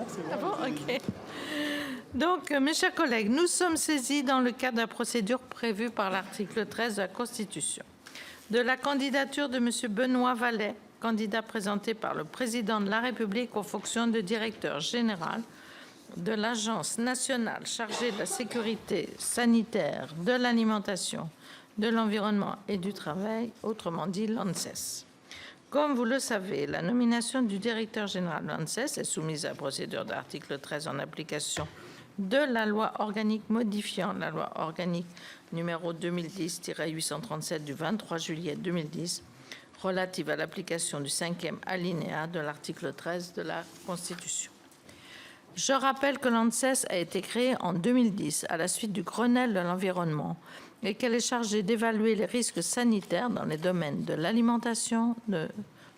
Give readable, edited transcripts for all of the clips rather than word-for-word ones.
Ah bon, ok. Donc, mes chers collègues, nous sommes saisis dans le cadre de la procédure prévue par l'article 13 de la Constitution de la candidature de M. Benoît Vallet, candidat présenté par le président de la République aux fonctions de directeur général de l'Agence nationale chargée de la sécurité sanitaire, de l'alimentation, de l'environnement et du travail, autrement dit l'ANSES. Comme vous le savez, la nomination du directeur général de l'ANSES est soumise à la procédure de l'article 13 en application de la loi organique modifiant la loi organique numéro 2010-837 du 23 juillet 2010 relative à l'application du 5e alinéa de l'article 13 de la Constitution. Je rappelle que l'ANSES a été créée en 2010 à la suite du Grenelle de l'environnement et qu'elle est chargée d'évaluer les risques sanitaires dans les domaines de l'alimentation, de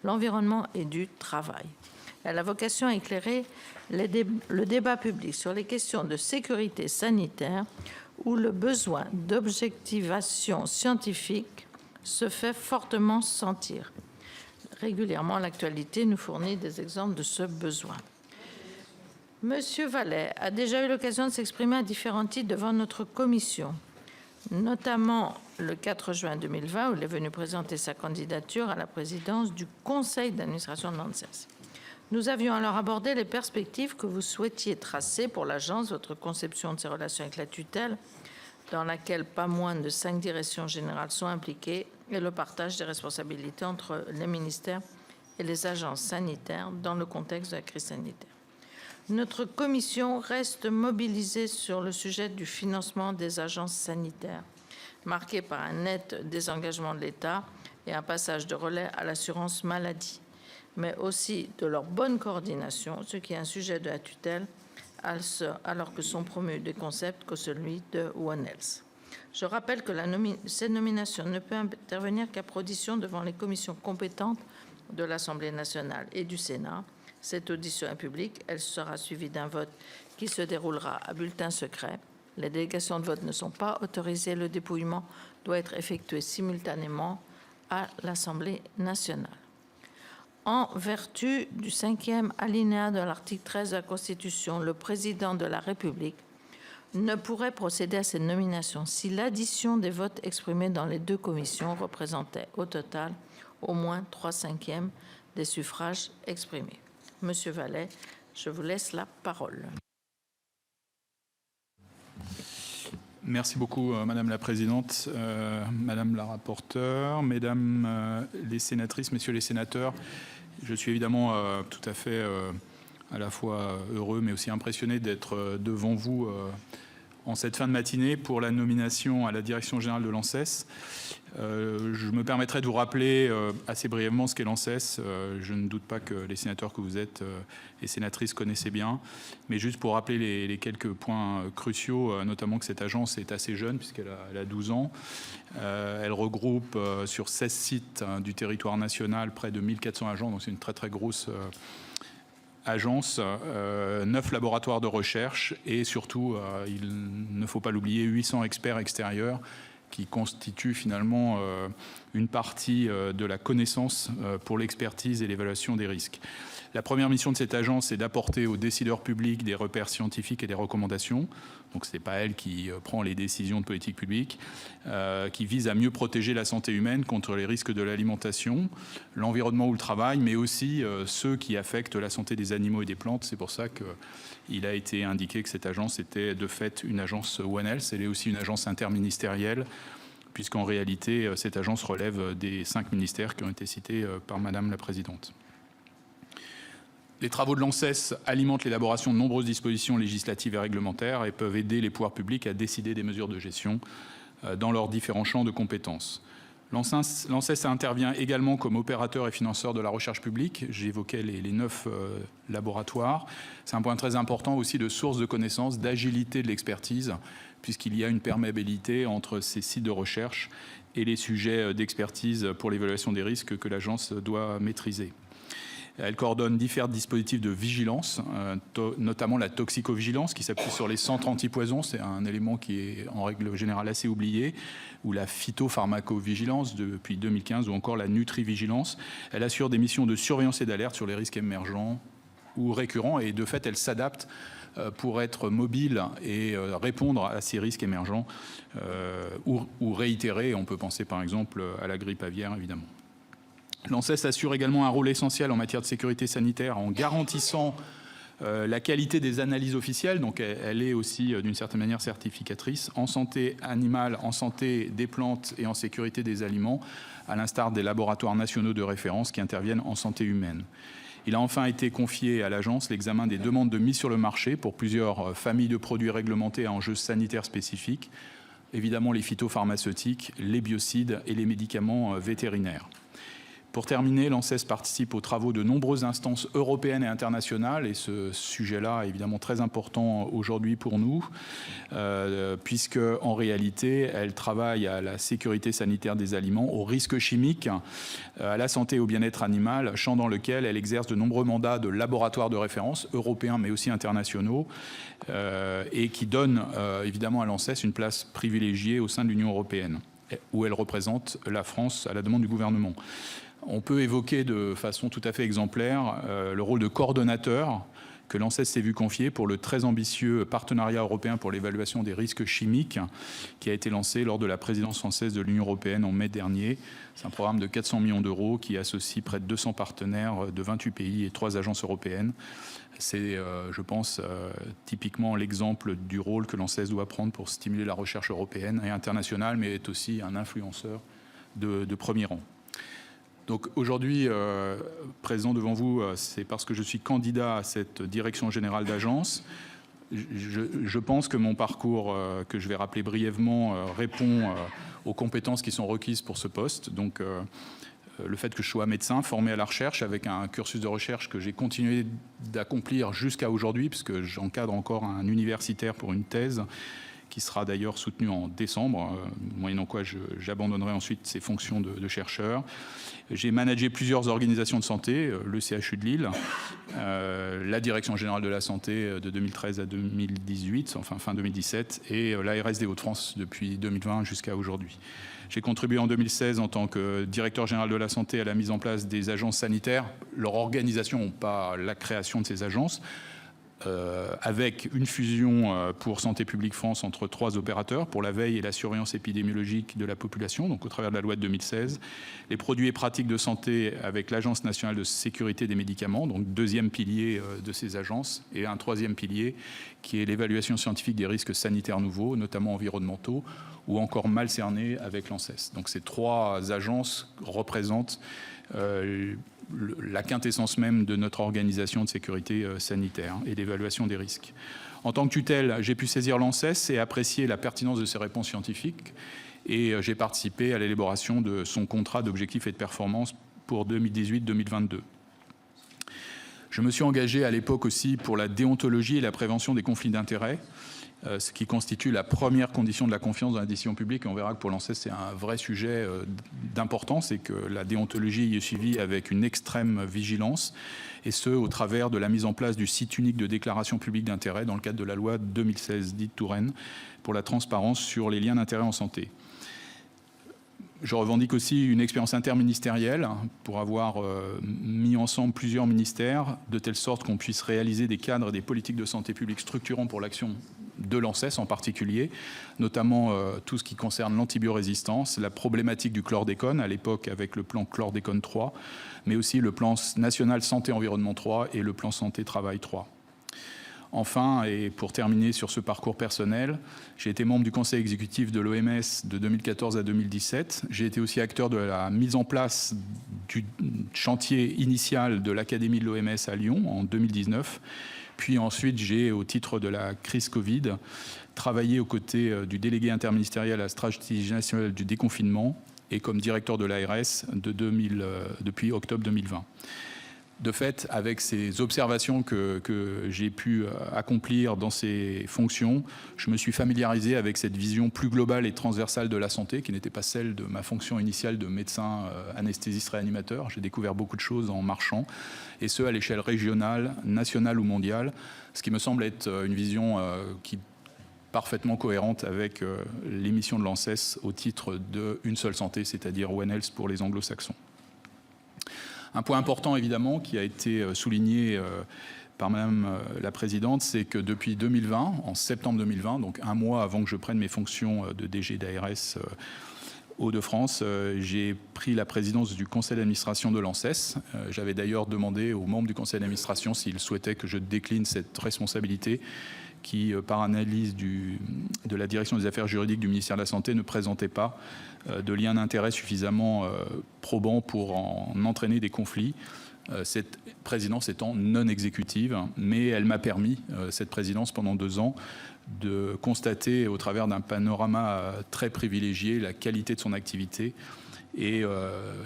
l'environnement et du travail. Elle a vocation à éclairer le débat public sur les questions de sécurité sanitaire où le besoin d'objectivation scientifique se fait fortement sentir. Régulièrement, l'actualité nous fournit des exemples de ce besoin. Monsieur Vallet a déjà eu l'occasion de s'exprimer à différents titres devant notre commission, notamment le 4 juin 2020 où il est venu présenter sa candidature à la présidence du conseil d'administration de l'ANSES. Nous avions alors abordé les perspectives que vous souhaitiez tracer pour l'agence, votre conception de ses relations avec la tutelle, dans laquelle pas moins de 5 directions générales sont impliquées, et le partage des responsabilités entre les ministères et les agences sanitaires dans le contexte de la crise sanitaire. Notre commission reste mobilisée sur le sujet du financement des agences sanitaires, marqué par un net désengagement de l'État et un passage de relais à l'assurance maladie, mais aussi de leur bonne coordination, ce qui est un sujet de la tutelle, alors que sont promus des concepts que celui de One Health. Je rappelle que cette nomination ne peut intervenir qu'après audition devant les commissions compétentes de l'Assemblée nationale et du Sénat. Cette audition est publique, elle sera suivie d'un vote qui se déroulera à bulletin secret. Les délégations de vote ne sont pas autorisées, le dépouillement doit être effectué simultanément à l'Assemblée nationale. En vertu du 5e alinéa de l'article 13 de la Constitution, le président de la République ne pourrait procéder à cette nomination si l'addition des votes exprimés dans les deux commissions représentait au total au moins 3/5 des suffrages exprimés. Monsieur Vallet, je vous laisse la parole. Merci beaucoup, Madame la Présidente, Madame la rapporteure, Mesdames les sénatrices, Messieurs les sénateurs. Je suis évidemment tout à fait à la fois heureux mais aussi impressionné d'être devant vous en cette fin de matinée pour la nomination à la direction générale de l'ANSES. Je me permettrai de vous rappeler assez brièvement ce qu'est l'ANSES. Je ne doute pas que les sénateurs que vous êtes et sénatrices connaissez bien, mais juste pour rappeler les quelques points cruciaux, notamment que cette agence est assez jeune puisqu'elle a 12 ans. Elle regroupe sur 16 sites du territoire national près de 1400 agents, donc c'est une très très grosse agence, 9 laboratoires de recherche et surtout, il ne faut pas l'oublier, 800 experts extérieurs qui constituent finalement une partie de la connaissance pour l'expertise et l'évaluation des risques. La première mission de cette agence est d'apporter aux décideurs publics des repères scientifiques et des recommandations. Donc ce n'est pas elle qui prend les décisions de politique publique, qui vise à mieux protéger la santé humaine contre les risques de l'alimentation, l'environnement ou le travail, mais aussi ceux qui affectent la santé des animaux et des plantes. C'est pour ça qu'il a été indiqué que cette agence était de fait une agence One Health. Elle est aussi une agence interministérielle, puisqu'en réalité, cette agence relève des 5 ministères qui ont été cités par Madame la Présidente. Les travaux de l'ANSES alimentent l'élaboration de nombreuses dispositions législatives et réglementaires et peuvent aider les pouvoirs publics à décider des mesures de gestion dans leurs différents champs de compétences. L'ANSES intervient également comme opérateur et financeur de la recherche publique. J'évoquais les 9 laboratoires. C'est un point très important aussi de source de connaissances, d'agilité de l'expertise, puisqu'il y a une perméabilité entre ces sites de recherche et les sujets d'expertise pour l'évaluation des risques que l'agence doit maîtriser. Elle coordonne différents dispositifs de vigilance, notamment la toxicovigilance qui s'appuie sur les centres antipoisons, c'est un élément qui est en règle générale assez oublié, ou la phytopharmacovigilance depuis 2015, ou encore la nutrivigilance. Elle assure des missions de surveillance et d'alerte sur les risques émergents ou récurrents, et de fait, elle s'adapte pour être mobile et répondre à ces risques émergents ou réitérés. On peut penser par exemple à la grippe aviaire, évidemment. L'ANSES assure également un rôle essentiel en matière de sécurité sanitaire en garantissant la qualité des analyses officielles, donc elle est aussi d'une certaine manière certificatrice en santé animale, en santé des plantes et en sécurité des aliments, à l'instar des laboratoires nationaux de référence qui interviennent en santé humaine. Il a enfin été confié à l'agence l'examen des demandes de mise sur le marché pour plusieurs familles de produits réglementés à enjeux sanitaires spécifiques, évidemment les phytopharmaceutiques, les biocides et les médicaments vétérinaires. Pour terminer, l'ANSES participe aux travaux de nombreuses instances européennes et internationales, et ce sujet-là est évidemment très important aujourd'hui pour nous, puisque en réalité, elle travaille à la sécurité sanitaire des aliments, aux risques chimiques, à la santé et au bien-être animal, champ dans lequel elle exerce de nombreux mandats de laboratoires de référence, européens mais aussi internationaux, et qui donne évidemment à l'ANSES une place privilégiée au sein de l'Union européenne, où elle représente la France à la demande du gouvernement. On peut évoquer de façon tout à fait exemplaire le rôle de coordonnateur que l'ANSES s'est vu confier pour le très ambitieux partenariat européen pour l'évaluation des risques chimiques qui a été lancé lors de la présidence française de l'Union européenne en mai dernier. C'est un programme de 400 millions d'euros qui associe près de 200 partenaires de 28 pays et 3 agences européennes. C'est, je pense, typiquement l'exemple du rôle que l'ANSES doit prendre pour stimuler la recherche européenne et internationale, mais est aussi un influenceur de premier rang. Donc aujourd'hui, présent devant vous, c'est parce que je suis candidat à cette direction générale d'agence. Je pense que mon parcours, que je vais rappeler brièvement, répond aux compétences qui sont requises pour ce poste. Donc le fait que je sois médecin, formé à la recherche, avec un cursus de recherche que j'ai continué d'accomplir jusqu'à aujourd'hui, puisque j'encadre encore un universitaire pour une thèse, qui sera d'ailleurs soutenu en décembre, moyennant quoi j'abandonnerai ensuite ces fonctions de chercheur. J'ai managé plusieurs organisations de santé, le CHU de Lille, la Direction générale de la santé de 2013 à 2018, enfin fin 2017, et l'ARS des Hauts-de-France depuis 2020 jusqu'à aujourd'hui. J'ai contribué en 2016 en tant que directeur général de la santé à la mise en place des agences sanitaires, leur organisation, pas la création de ces agences, avec une fusion pour Santé publique France entre 3 opérateurs pour la veille et la surveillance épidémiologique de la population, donc au travers de la loi de 2016. Les produits et pratiques de santé avec l'Agence nationale de sécurité des médicaments, donc 2e pilier de ces agences, et un 3e pilier qui est l'évaluation scientifique des risques sanitaires nouveaux, notamment environnementaux, ou encore mal cernés avec l'ANSES. Donc ces 3 agences représentent la quintessence même de notre organisation de sécurité sanitaire et d'évaluation des risques. En tant que tutelle, j'ai pu saisir l'ANSES et apprécier la pertinence de ses réponses scientifiques, et j'ai participé à l'élaboration de son contrat d'objectifs et de performance pour 2018-2022. Je me suis engagé à l'époque aussi pour la déontologie et la prévention des conflits d'intérêts, ce qui constitue la première condition de la confiance dans la décision publique. Et on verra que pour l'ANSES, c'est un vrai sujet d'importance et que la déontologie y est suivie avec une extrême vigilance, et ce, au travers de la mise en place du site unique de déclaration publique d'intérêt dans le cadre de la loi 2016 dite Touraine pour la transparence sur les liens d'intérêt en santé. Je revendique aussi une expérience interministérielle pour avoir mis ensemble plusieurs ministères de telle sorte qu'on puisse réaliser des cadres et des politiques de santé publique structurants pour l'action de l'ANSES en particulier, notamment tout ce qui concerne l'antibiorésistance, la problématique du chlordécone, à l'époque avec le plan chlordécone 3, mais aussi le plan national santé-environnement 3 et le plan santé-travail 3. Enfin, et pour terminer sur ce parcours personnel, j'ai été membre du conseil exécutif de l'OMS de 2014 à 2017. J'ai été aussi acteur de la mise en place du chantier initial de l'Académie de l'OMS à Lyon en 2019. Puis ensuite, j'ai, au titre de la crise Covid, travaillé aux côtés du délégué interministériel à la stratégie nationale du déconfinement et comme directeur de l'ARS depuis octobre 2020. De fait, avec ces observations que j'ai pu accomplir dans ces fonctions, je me suis familiarisé avec cette vision plus globale et transversale de la santé, qui n'était pas celle de ma fonction initiale de médecin anesthésiste réanimateur. J'ai découvert beaucoup de choses en marchant, et ce, à l'échelle régionale, nationale ou mondiale, ce qui me semble être une vision qui parfaitement cohérente avec les missions de l'ANSES au titre d'une seule santé, c'est-à-dire One Health pour les anglo-saxons. Un point important, évidemment, qui a été souligné par Madame la Présidente, c'est que depuis 2020, en septembre 2020, donc un mois avant que je prenne mes fonctions de DG d'ARS Hauts-de-France, j'ai pris la présidence du conseil d'administration de l'ANSES. J'avais d'ailleurs demandé aux membres du conseil d'administration s'ils souhaitaient que je décline cette responsabilité qui, par analyse de la direction des affaires juridiques du ministère de la Santé, ne présentait pas de lien d'intérêt suffisamment probant pour en entraîner des conflits. Cette présidence étant non exécutive, mais elle m'a permis, cette présidence pendant 2 ans, de constater au travers d'un panorama très privilégié la qualité de son activité et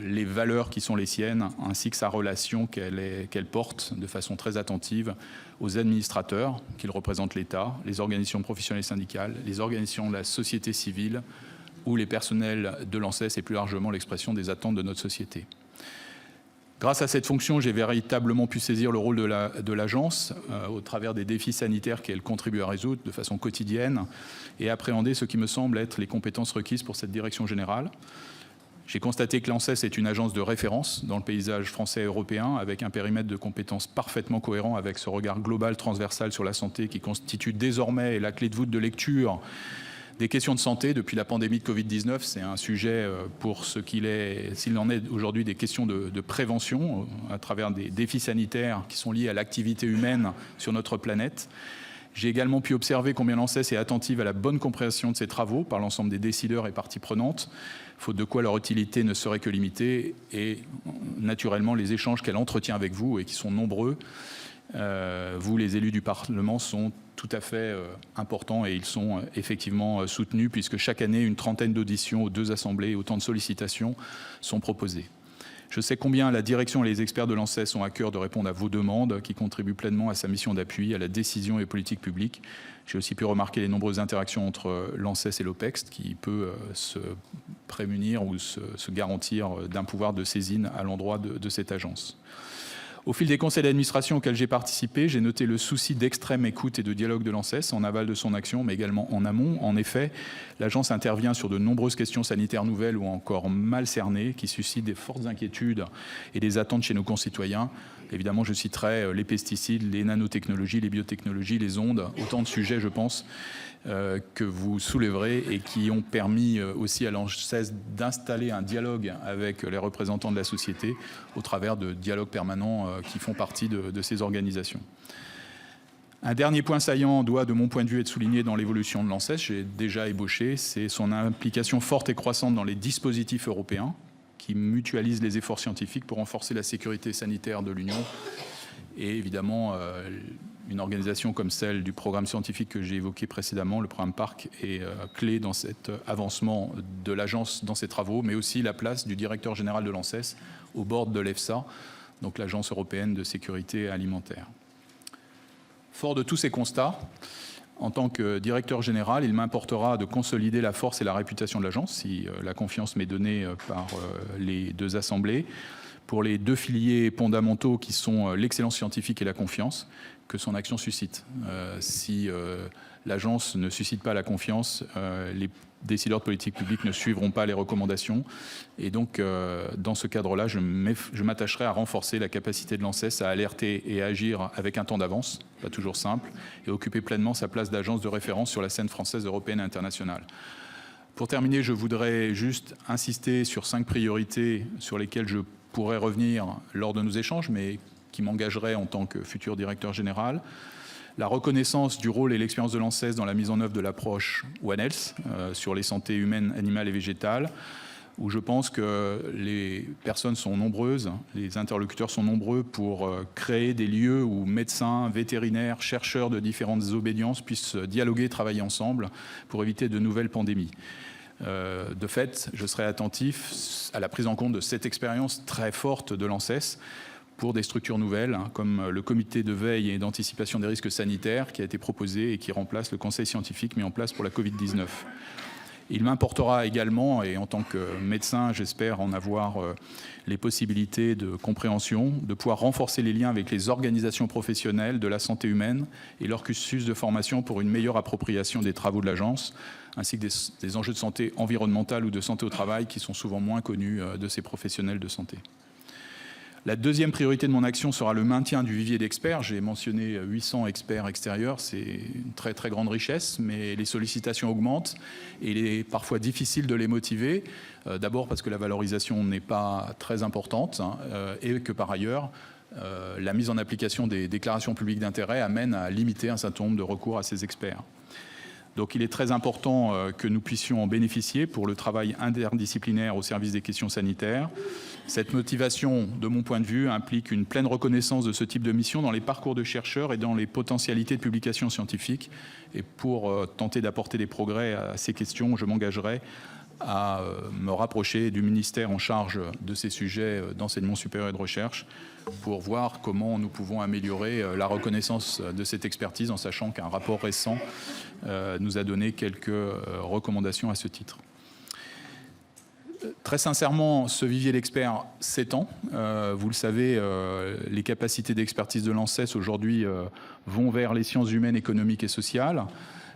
les valeurs qui sont les siennes, ainsi que sa relation qu'elle porte de façon très attentive aux administrateurs, qu'ils représentent l'État, les organisations professionnelles et syndicales, les organisations de la société civile ou les personnels de l'ANSES et plus largement l'expression des attentes de notre société. Grâce à cette fonction, j'ai véritablement pu saisir le rôle de l'agence au travers des défis sanitaires qu'elle contribue à résoudre de façon quotidienne et appréhender ce qui me semble être les compétences requises pour cette direction générale. J'ai constaté que l'ANSES est une agence de référence dans le paysage français et européen, avec un périmètre de compétences parfaitement cohérent avec ce regard global transversal sur la santé qui constitue désormais la clé de voûte de lecture des questions de santé depuis la pandémie de Covid-19. C'est un sujet pour ce qu'il est, s'il en est aujourd'hui, des questions de prévention à travers des défis sanitaires qui sont liés à l'activité humaine sur notre planète. J'ai également pu observer combien l'ANSES est attentive à la bonne compréhension de ses travaux par l'ensemble des décideurs et parties prenantes, faute de quoi leur utilité ne serait que limitée, et naturellement les échanges qu'elle entretient avec vous et qui sont nombreux, vous les élus du Parlement, sont tout à fait importants et ils sont effectivement soutenus puisque chaque année une trentaine d'auditions aux 2 assemblées et autant de sollicitations sont proposées. Je sais combien la direction et les experts de l'ANSES ont à cœur de répondre à vos demandes qui contribuent pleinement à sa mission d'appui, à la décision et aux politiques publiques. J'ai aussi pu remarquer les nombreuses interactions entre l'ANSES et l'OPEX qui peut se prémunir ou se garantir d'un pouvoir de saisine à l'endroit de cette agence. Au fil des conseils d'administration auxquels j'ai participé, j'ai noté le souci d'extrême écoute et de dialogue de l'ANSES en aval de son action, mais également en amont. En effet, l'agence intervient sur de nombreuses questions sanitaires nouvelles ou encore mal cernées qui suscitent des fortes inquiétudes et des attentes chez nos concitoyens. Évidemment, je citerai les pesticides, les nanotechnologies, les biotechnologies, les ondes, autant de sujets, je pense, que vous soulèverez et qui ont permis aussi à l'ANSES d'installer un dialogue avec les représentants de la société au travers de dialogues permanents qui font partie de ces organisations. Un dernier point saillant doit, de mon point de vue, être souligné dans l'évolution de l'ANSES, j'ai déjà ébauché, c'est son implication forte et croissante dans les dispositifs européens qui mutualisent les efforts scientifiques pour renforcer la sécurité sanitaire de l'Union. Et évidemment, une organisation comme celle du programme scientifique que j'ai évoqué précédemment, le programme PARC, est clé dans cet avancement de l'agence dans ses travaux, mais aussi la place du directeur général de l'ANSES au bord de l'EFSA, donc l'Agence européenne de sécurité alimentaire. Fort de tous ces constats, en tant que directeur général, il m'importera de consolider la force et la réputation de l'agence, si la confiance m'est donnée par les 2 assemblées, pour les 2 piliers fondamentaux qui sont l'excellence scientifique et la confiance que son action suscite. Si l'agence ne suscite pas la confiance, les décideurs de politique publique ne suivront pas les recommandations. Et donc, dans ce cadre-là, je m'attacherai à renforcer la capacité de l'ANSES à alerter et à agir avec un temps d'avance, pas toujours simple, et occuper pleinement sa place d'agence de référence sur la scène française, européenne et internationale. Pour terminer, je voudrais juste insister sur 5 priorités sur lesquelles je pourrais revenir lors de nos échanges, mais qui m'engagerait en tant que futur directeur général. La reconnaissance du rôle et l'expérience de l'ANSES dans la mise en œuvre de l'approche One Health sur les santé humaines, animales et végétales, où je pense que les personnes sont nombreuses, les interlocuteurs sont nombreux pour créer des lieux où médecins, vétérinaires, chercheurs de différentes obédiences puissent dialoguer et travailler ensemble pour éviter de nouvelles pandémies. De fait, je serai attentif à la prise en compte de cette expérience très forte de l'ANSES pour des structures nouvelles, comme le comité de veille et d'anticipation des risques sanitaires qui a été proposé et qui remplace le conseil scientifique mis en place pour la Covid-19. Il m'importera également, et en tant que médecin, j'espère en avoir les possibilités de compréhension, de pouvoir renforcer les liens avec les organisations professionnelles de la santé humaine et leur cursus de formation pour une meilleure appropriation des travaux de l'agence, ainsi que des enjeux de santé environnementale ou de santé au travail qui sont souvent moins connus de ces professionnels de santé. La deuxième priorité de mon action sera le maintien du vivier d'experts. J'ai mentionné 800 experts extérieurs, c'est une très très grande richesse, mais les sollicitations augmentent et il est parfois difficile de les motiver. D'abord parce que la valorisation n'est pas très importante et que par ailleurs, la mise en application des déclarations publiques d'intérêt amène à limiter un certain nombre de recours à ces experts. Donc il est très important que nous puissions en bénéficier pour le travail interdisciplinaire au service des questions sanitaires. Cette motivation, de mon point de vue, implique une pleine reconnaissance de ce type de mission dans les parcours de chercheurs et dans les potentialités de publication scientifique. Et pour tenter d'apporter des progrès à ces questions, je m'engagerai à me rapprocher du ministère en charge de ces sujets d'enseignement supérieur et de recherche pour voir comment nous pouvons améliorer la reconnaissance de cette expertise en sachant qu'un rapport récent nous a donné quelques recommandations à ce titre. Très sincèrement, ce vivier d'experts s'étend. Vous le savez, les capacités d'expertise de l'ANSES aujourd'hui vont vers les sciences humaines, économiques et sociales.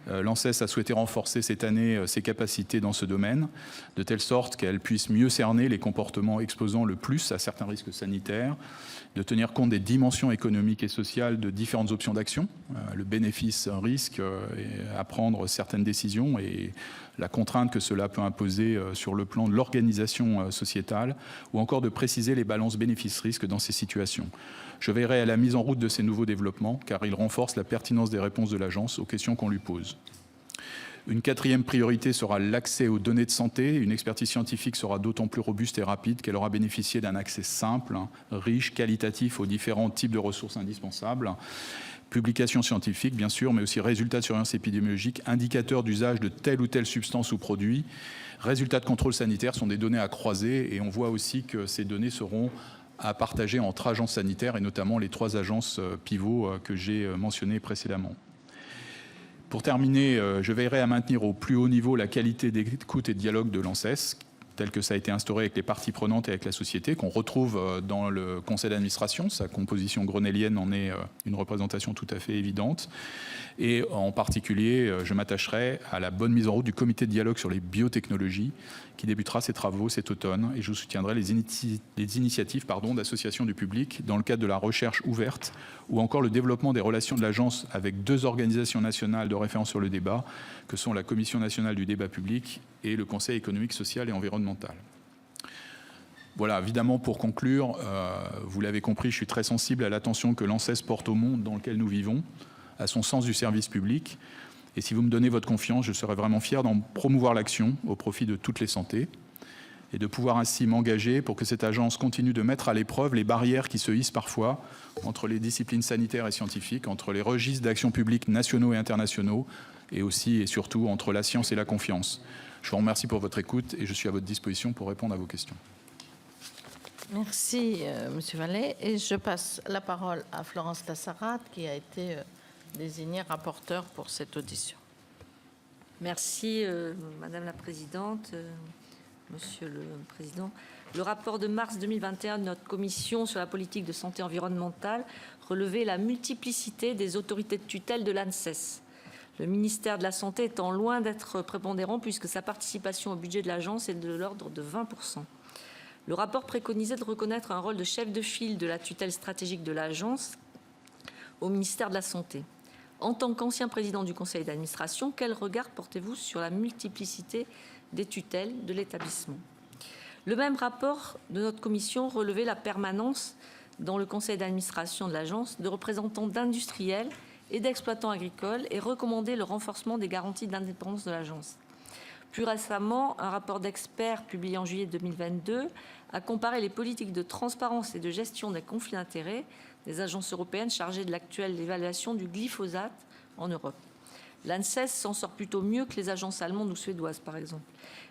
L'ANSES a souhaité renforcer cette année ses capacités dans ce domaine, de telle sorte qu'elle puisse mieux cerner les comportements exposant le plus à certains risques sanitaires, de tenir compte des dimensions économiques et sociales de différentes options d'action, le bénéfice-risque, à prendre certaines décisions et la contrainte que cela peut imposer sur le plan de l'organisation sociétale, ou encore de préciser les balances bénéfices-risques dans ces situations. Je veillerai à la mise en route de ces nouveaux développements, car ils renforcent la pertinence des réponses de l'agence aux questions qu'on lui pose. Une quatrième priorité sera l'accès aux données de santé. Une expertise scientifique sera d'autant plus robuste et rapide qu'elle aura bénéficié d'un accès simple, riche, qualitatif aux différents types de ressources indispensables. Publications scientifiques, bien sûr, mais aussi résultats de surveillance épidémiologique, indicateurs d'usage de telle ou telle substance ou produit, résultats de contrôle sanitaire sont des données à croiser et on voit aussi que ces données seront à partager entre agences sanitaires et notamment les 3 agences pivots que j'ai mentionnées précédemment. Pour terminer, je veillerai à maintenir au plus haut niveau la qualité d'écoute et de dialogue de l'ANSES, tel que ça a été instauré avec les parties prenantes et avec la société, qu'on retrouve dans le conseil d'administration. Sa composition grenellienne en est une représentation tout à fait évidente. Et en particulier, je m'attacherai à la bonne mise en route du comité de dialogue sur les biotechnologies, qui débutera ses travaux cet automne. Et je soutiendrai les initiatives d'association du public dans le cadre de la recherche ouverte, ou encore le développement des relations de l'agence avec 2 organisations nationales de référence sur le débat, que sont la Commission nationale du débat public et le Conseil économique, social et environnemental. Voilà, évidemment, pour conclure, vous l'avez compris, je suis très sensible à l'attention que l'ANSES porte au monde dans lequel nous vivons, à son sens du service public. Et si vous me donnez votre confiance, je serai vraiment fier d'en promouvoir l'action au profit de toutes les santé et de pouvoir ainsi m'engager pour que cette agence continue de mettre à l'épreuve les barrières qui se hissent parfois entre les disciplines sanitaires et scientifiques, entre les registres d'action publique nationaux et internationaux, et aussi et surtout entre la science et la confiance. Je vous remercie pour votre écoute et je suis à votre disposition pour répondre à vos questions. Merci, Monsieur Vallée. Et je passe la parole à Florence Lassarade, qui a été désignée rapporteure pour cette audition. Merci, Madame la Présidente, Monsieur le Président. Le rapport de mars 2021 de notre commission sur la politique de santé environnementale relevait la multiplicité des autorités de tutelle de l'ANSES. Le ministère de la Santé étant loin d'être prépondérant puisque sa participation au budget de l'agence est de l'ordre de 20%. Le rapport préconisait de reconnaître un rôle de chef de file de la tutelle stratégique de l'agence au ministère de la Santé. En tant qu'ancien président du conseil d'administration, quel regard portez-vous sur la multiplicité des tutelles de l'établissement ? Le même rapport de notre commission relevait la permanence dans le conseil d'administration de l'agence de représentants d'industriels et d'exploitants agricoles et recommandait le renforcement des garanties d'indépendance de l'agence. Plus récemment, un rapport d'experts publié en juillet 2022 a comparé les politiques de transparence et de gestion des conflits d'intérêts des agences européennes chargées de l'actuelle évaluation du glyphosate en Europe. L'ANSES s'en sort plutôt mieux que les agences allemandes ou suédoises, par exemple.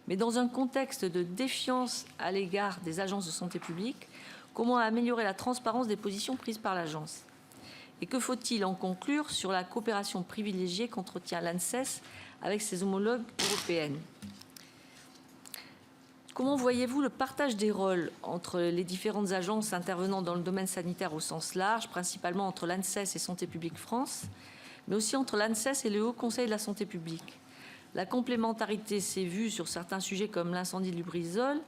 Mais dans un contexte de défiance à l'égard des agences de santé publique, comment améliorer la transparence des positions prises par l'agence ? Et que faut-il en conclure sur la coopération privilégiée qu'entretient l'ANSES avec ses homologues européennes ? Comment voyez-vous le partage des rôles entre les différentes agences intervenant dans le domaine sanitaire au sens large, principalement entre l'ANSES et Santé publique France, mais aussi entre l'ANSES et le Haut Conseil de la santé publique ? La complémentarité s'est vue sur certains sujets comme l'incendie de Lubrizol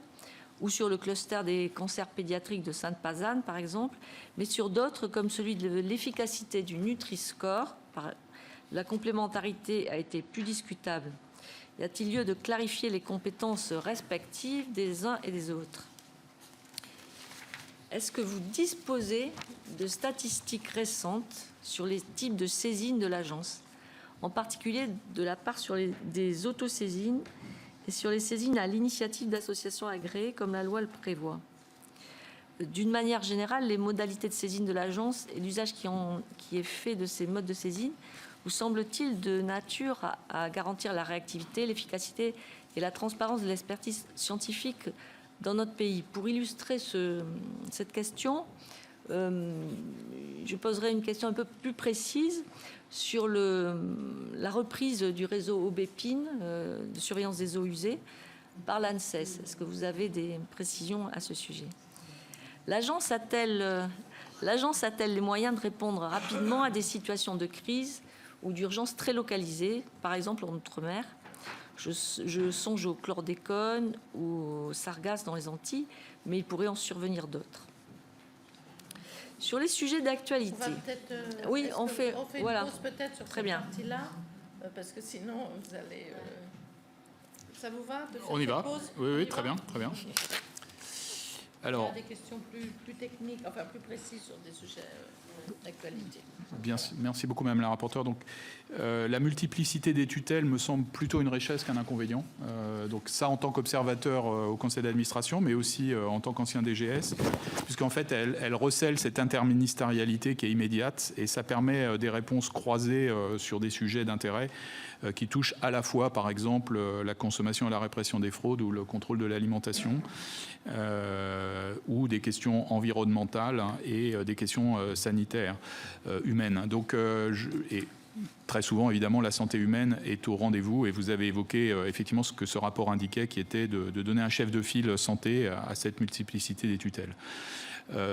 ou sur le cluster des cancers pédiatriques de Sainte-Pazanne, par exemple, mais sur d'autres, comme celui de l'efficacité du Nutri-Score. La complémentarité a été plus discutable. Y a-t-il lieu de clarifier les compétences respectives des uns et des autres? Est-ce que vous disposez de statistiques récentes sur les types de saisines de l'agence, en particulier de la part sur des autosaisines et sur les saisines à l'initiative d'associations agréées, comme la loi le prévoit? D'une manière générale, les modalités de saisine de l'agence et l'usage qui est fait de ces modes de saisine vous semble-t-il de nature à garantir la réactivité, l'efficacité et la transparence de l'expertise scientifique dans notre pays? Pour illustrer cette question, je poserai une question un peu plus précise sur la reprise du réseau Aubépine de surveillance des eaux usées par l'ANSES. Est-ce que vous avez des précisions à ce sujet? L'agence a-t-elle les moyens de répondre rapidement à des situations de crise ou d'urgence très localisées, par exemple en Outre-mer? Je songe au chlordécone ou au sargasse dans les Antilles, mais il pourrait en survenir d'autres. Sur les sujets d'actualité. Oui, on fait voilà. Une pause peut-être sur très cette partie-là, parce que sinon vous allez. Ça vous va de faire On y va. Pause? Oui, très bien, très bien. Alors, il y a des questions plus techniques, enfin plus précises sur des sujets d'actualité. Bien, merci beaucoup, Madame la rapporteure. Donc, la multiplicité des tutelles me semble plutôt une richesse qu'un inconvénient. Donc ça, en tant qu'observateur au conseil d'administration, mais aussi en tant qu'ancien DGS, puisqu'en fait, elle recèle cette interministérialité qui est immédiate et ça permet des réponses croisées sur des sujets d'intérêt qui touchent à la fois, par exemple, la consommation et la répression des fraudes ou le contrôle de l'alimentation, ou des questions environnementales et des questions sanitaires humaines. Donc, et très souvent, évidemment, la santé humaine est au rendez-vous et vous avez évoqué effectivement ce que ce rapport indiquait, qui était de donner un chef de file santé à cette multiplicité des tutelles.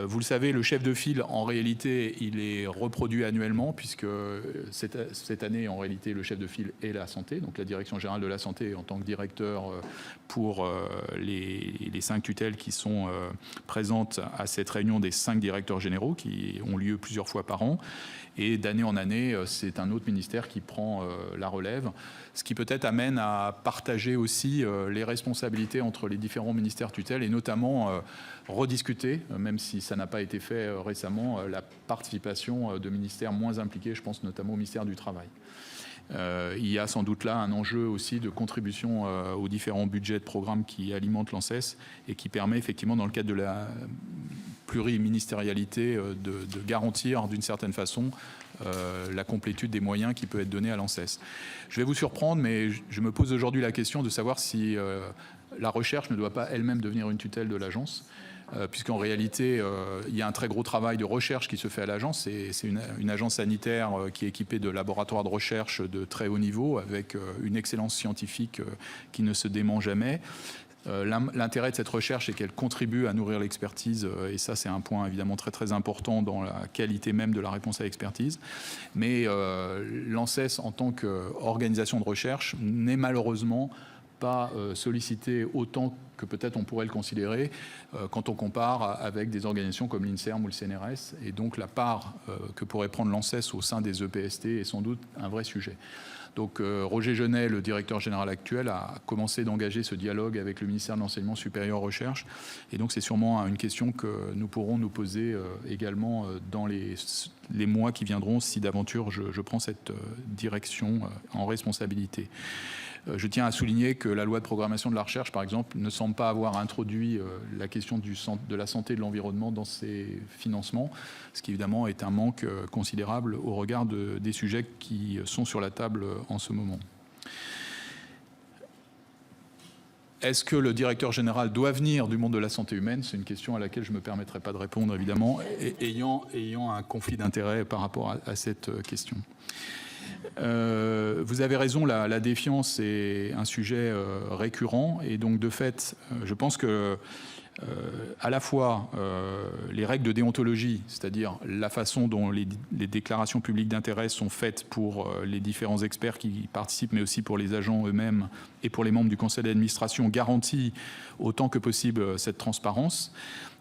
Vous le savez, le chef de file, en réalité, il est reproduit annuellement, puisque cette année, en réalité, le chef de file est la santé, donc la Direction générale de la santé en tant que directeur pour les 5 tutelles qui sont présentes à cette réunion des 5 directeurs généraux qui ont lieu plusieurs fois par an. Et d'année en année, c'est un autre ministère qui prend la relève, ce qui peut-être amène à partager aussi les responsabilités entre les différents ministères tutelles et notamment rediscuter, même si ça n'a pas été fait récemment, la participation de ministères moins impliqués, je pense notamment au ministère du Travail. Il y a sans doute là un enjeu aussi de contribution aux différents budgets de programmes qui alimentent l'ANSES et qui permet effectivement, dans le cadre de la pluriministérialité, de garantir d'une certaine façon la complétude des moyens qui peut être donnée à l'ANSES. Je vais vous surprendre, mais je me pose aujourd'hui la question de savoir si la recherche ne doit pas elle-même devenir une tutelle de l'agence. Puisqu'en réalité, il y a un très gros travail de recherche qui se fait à l'agence. C'est une agence sanitaire qui est équipée de laboratoires de recherche de très haut niveau, avec une excellence scientifique qui ne se dément jamais. L'intérêt de cette recherche est qu'elle contribue à nourrir l'expertise, et ça c'est un point évidemment très très important dans la qualité même de la réponse à l'expertise. Mais l'ANSES, en tant qu'organisation de recherche, n'est malheureusement pas sollicité autant que peut-être on pourrait le considérer quand on compare avec des organisations comme l'INSERM ou le CNRS. Et donc la part que pourrait prendre l'ANSES au sein des EPST est sans doute un vrai sujet. Donc Roger Genet, le directeur général actuel, a commencé d'engager ce dialogue avec le ministère de l'Enseignement supérieur recherche. Et donc c'est sûrement une question que nous pourrons nous poser également dans les mois qui viendront si d'aventure je prends cette direction en responsabilité. Je tiens à souligner que la loi de programmation de la recherche, par exemple, ne semble pas avoir introduit la question de la santé et de l'environnement dans ses financements, ce qui évidemment est un manque considérable au regard des sujets qui sont sur la table en ce moment. Est-ce que le directeur général doit venir du monde de la santé humaine? C'est une question à laquelle je ne me permettrai pas de répondre, évidemment, ayant un conflit d'intérêt par rapport à cette question. Vous avez raison, la défiance est un sujet récurrent et donc de fait, je pense que à la fois les règles de déontologie, c'est-à-dire la façon dont les déclarations publiques d'intérêt sont faites pour les différents experts qui participent, mais aussi pour les agents eux-mêmes et pour les membres du conseil d'administration, garantit autant que possible cette transparence.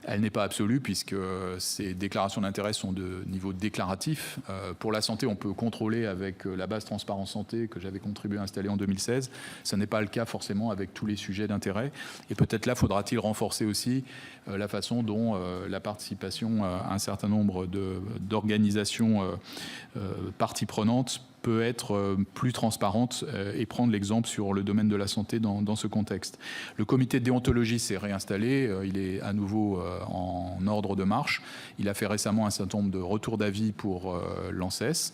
Elle n'est pas absolue puisque ces déclarations d'intérêt sont de niveau déclaratif. Pour la santé, on peut contrôler avec la base Transparence Santé que j'avais contribué à installer en 2016. Ce n'est pas le cas forcément avec tous les sujets d'intérêt. Et peut-être là, faudra-t-il renforcer aussi la façon dont la participation à un certain nombre d'organisations parties prenantes peut être plus transparente et prendre l'exemple sur le domaine de la santé dans ce contexte. Le comité de déontologie s'est réinstallé, il est à nouveau en ordre de marche. Il a fait récemment un certain nombre de retours d'avis pour l'ANSES.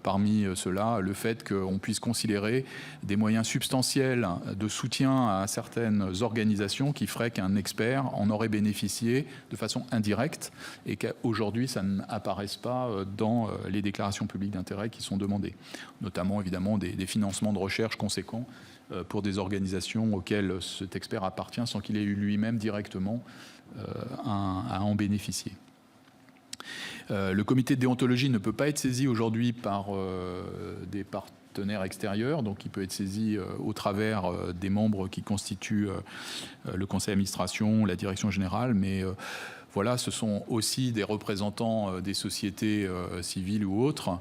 Parmi ceux-là, le fait qu'on puisse considérer des moyens substantiels de soutien à certaines organisations qui feraient qu'un expert en aurait bénéficié de façon indirecte et qu'aujourd'hui ça n'apparaisse pas dans les déclarations publiques d'intérêt qui sont demandées. Notamment évidemment des financements de recherche conséquents pour des organisations auxquelles cet expert appartient sans qu'il ait eu lui-même directement à en bénéficier. Le comité de déontologie ne peut pas être saisi aujourd'hui par des partenaires extérieurs, donc il peut être saisi au travers des membres qui constituent le conseil d'administration, la direction générale, mais voilà, ce sont aussi des représentants des sociétés civiles ou autres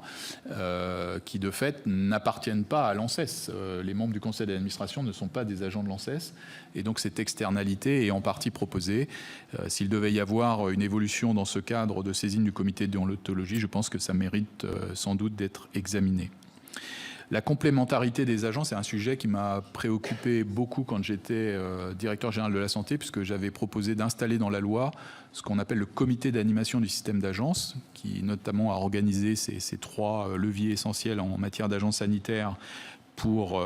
qui, de fait, n'appartiennent pas à l'ANSES. Les membres du conseil d'administration ne sont pas des agents de l'ANSES. Et donc, cette externalité est en partie proposée. S'il devait y avoir une évolution dans ce cadre de saisine du comité de déontologie, je pense que ça mérite sans doute d'être examiné. La complémentarité des agents, c'est un sujet qui m'a préoccupé beaucoup quand j'étais directeur général de la santé, puisque j'avais proposé d'installer dans la loi ce qu'on appelle le comité d'animation du système d'agence, qui notamment a organisé ces trois leviers essentiels en matière d'agence sanitaire pour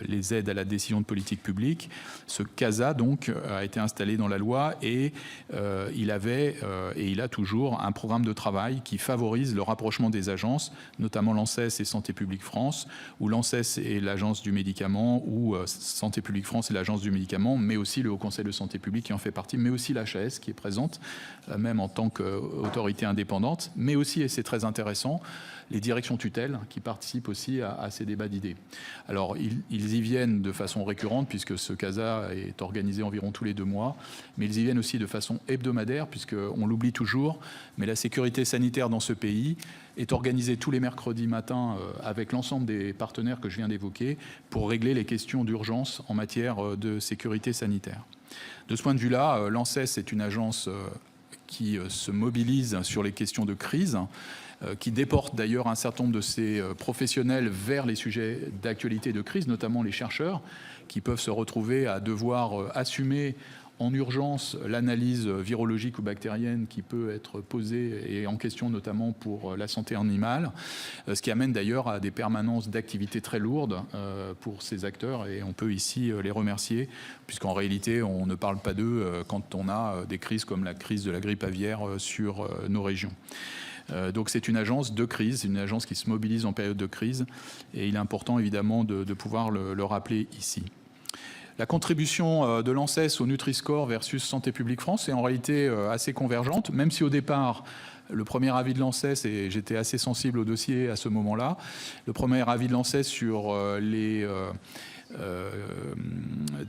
les aides à la décision de politique publique. Ce CASA, donc, a été installé dans la loi et il avait, et il a toujours, un programme de travail qui favorise le rapprochement des agences, notamment l'ANSES et Santé publique France, ou l'ANSES et l'Agence du médicament, ou Santé publique France et l'Agence du médicament, mais aussi le Haut Conseil de santé publique qui en fait partie, mais aussi l'HAS qui est présente, même en tant qu'autorité indépendante, mais aussi, et c'est très intéressant, les directions tutelles qui participent aussi à ces débats d'idées. Alors, ils y viennent de façon récurrente, puisque ce CASA est organisé environ tous les 2 mois, mais ils y viennent aussi de façon hebdomadaire, puisqu'on l'oublie toujours, mais la sécurité sanitaire dans ce pays est organisée tous les mercredis matins avec l'ensemble des partenaires que je viens d'évoquer pour régler les questions d'urgence en matière de sécurité sanitaire. De ce point de vue-là, l'ANSES est une agence qui se mobilise sur les questions de crise, qui déporte d'ailleurs un certain nombre de ces professionnels vers les sujets d'actualité de crise, notamment les chercheurs, qui peuvent se retrouver à devoir assumer en urgence l'analyse virologique ou bactérienne qui peut être posée et en question notamment pour la santé animale, ce qui amène d'ailleurs à des permanences d'activités très lourdes pour ces acteurs et on peut ici les remercier puisqu'en réalité on ne parle pas d'eux quand on a des crises comme la crise de la grippe aviaire sur nos régions. Donc c'est une agence de crise, une agence qui se mobilise en période de crise et il est important évidemment de pouvoir le rappeler ici. La contribution de l'ANSES au Nutri-Score versus Santé publique France est en réalité assez convergente, même si au départ, le premier avis de l'ANSES, et j'étais assez sensible au dossier à ce moment-là, le premier avis de l'ANSES sur les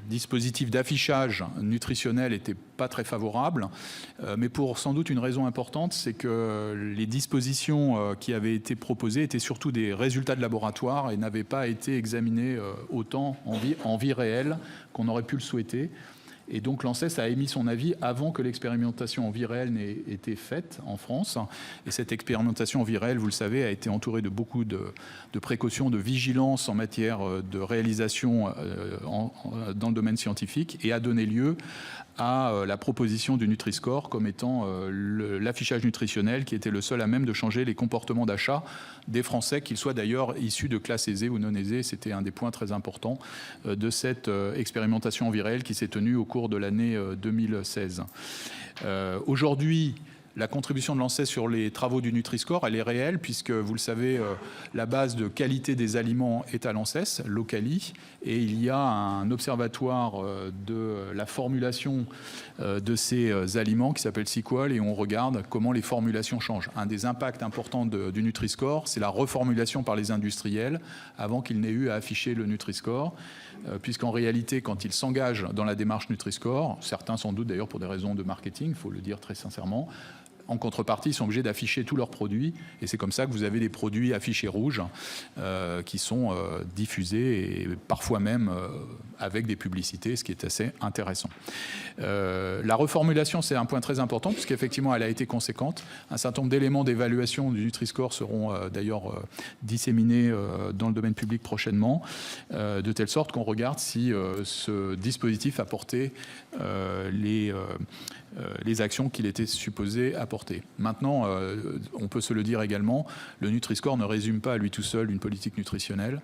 dispositif d'affichage nutritionnel n'était pas très favorable, mais pour sans doute une raison importante, c'est que les dispositions qui avaient été proposées étaient surtout des résultats de laboratoire et n'avaient pas été examinées autant en vie réelle qu'on aurait pu le souhaiter. Et donc l'ANSES a émis son avis avant que l'expérimentation en vie réelle n'ait été faite en France. Et cette expérimentation en vie réelle, vous le savez, a été entourée de beaucoup de précautions, de vigilance en matière de réalisation dans le domaine scientifique et a donné lieu à la proposition du Nutri-Score comme étant l'affichage nutritionnel qui était le seul à même de changer les comportements d'achat des Français, qu'ils soient d'ailleurs issus de classes aisées ou non aisées. C'était un des points très importants de cette expérimentation en vie réelle qui s'est tenue au cours de l'année 2016. Aujourd'hui, La contribution de l'ANSES sur les travaux du Nutri-Score, elle est réelle puisque, vous le savez, la base de qualité des aliments est à l'ANSES, l'OCALI, et il y a un observatoire de la formulation de ces aliments qui s'appelle Sequal, et on regarde comment les formulations changent. Un des impacts importants du Nutri-Score, c'est la reformulation par les industriels avant qu'ils n'aient eu à afficher le Nutri-Score, puisqu'en réalité, quand ils s'engagent dans la démarche Nutri-Score, certains sans doute d'ailleurs pour des raisons de marketing, il faut le dire très sincèrement, en contrepartie, ils sont obligés d'afficher tous leurs produits, et c'est comme ça que vous avez des produits affichés rouges qui sont diffusés, et parfois même avec des publicités, ce qui est assez intéressant. La reformulation, c'est un point très important, puisqu'effectivement, elle a été conséquente. Un certain nombre d'éléments d'évaluation du Nutri-Score seront d'ailleurs disséminés dans le domaine public prochainement, de telle sorte qu'on regarde si ce dispositif a porté les actions qu'il était supposé apporter. Maintenant, on peut se le dire également, le Nutri-Score ne résume pas à lui tout seul une politique nutritionnelle.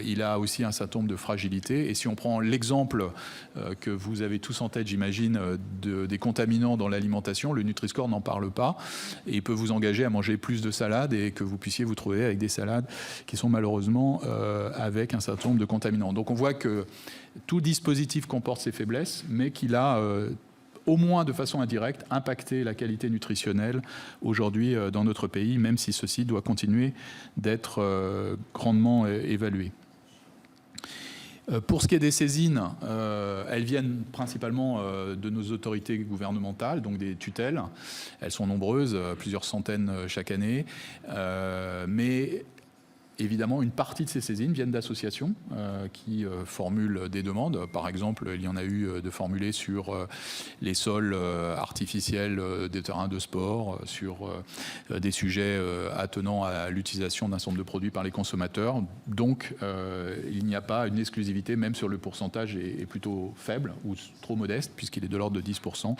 Il a aussi un certain nombre de fragilités. Et si on prend l'exemple que vous avez tous en tête, j'imagine, des contaminants dans l'alimentation, le Nutri-Score n'en parle pas. Et il peut vous engager à manger plus de salades et que vous puissiez vous trouver avec des salades qui sont malheureusement avec un certain nombre de contaminants. Donc on voit que tout dispositif comporte ses faiblesses, mais qu'il a au moins de façon indirecte, impacter la qualité nutritionnelle aujourd'hui dans notre pays, même si ceci doit continuer d'être grandement évalué. Pour ce qui est des saisines, elles viennent principalement de nos autorités gouvernementales, donc des tutelles. Elles sont nombreuses, plusieurs centaines chaque année, mais évidemment, une partie de ces saisines viennent d'associations qui formulent des demandes. Par exemple, il y en a eu de formulées sur les sols artificiels des terrains de sport, sur des sujets attenant à l'utilisation d'un certain nombre de produits par les consommateurs. Donc, il n'y a pas une exclusivité, même sur le pourcentage est plutôt faible ou trop modeste, puisqu'il est de l'ordre de 10%.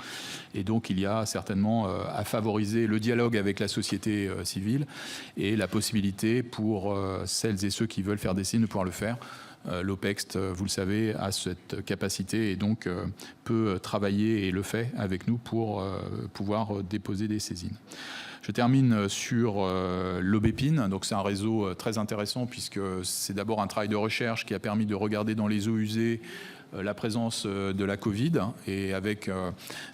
Et donc, il y a certainement à favoriser le dialogue avec la société civile et la possibilité pour celles et ceux qui veulent faire des signes de pouvoir le faire. L'OPEXT, vous le savez, a cette capacité et donc peut travailler et le fait avec nous pour pouvoir déposer des saisines. Je termine sur l'Aubépine. Donc c'est un réseau très intéressant puisque c'est d'abord un travail de recherche qui a permis de regarder dans les eaux usées la présence de la Covid et avec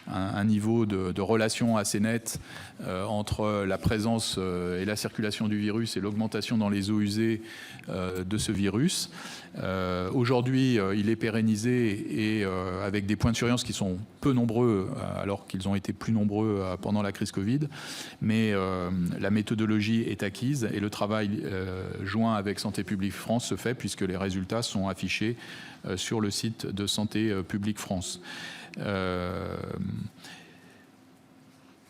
un niveau de relation assez net entre la présence et la circulation du virus et l'augmentation dans les eaux usées de ce virus. Aujourd'hui, il est pérennisé et avec des points de surveillance qui sont peu nombreux alors qu'ils ont été plus nombreux pendant la crise Covid. Mais la méthodologie est acquise et le travail joint avec Santé publique France se fait puisque les résultats sont affichés sur le site de Santé publique France.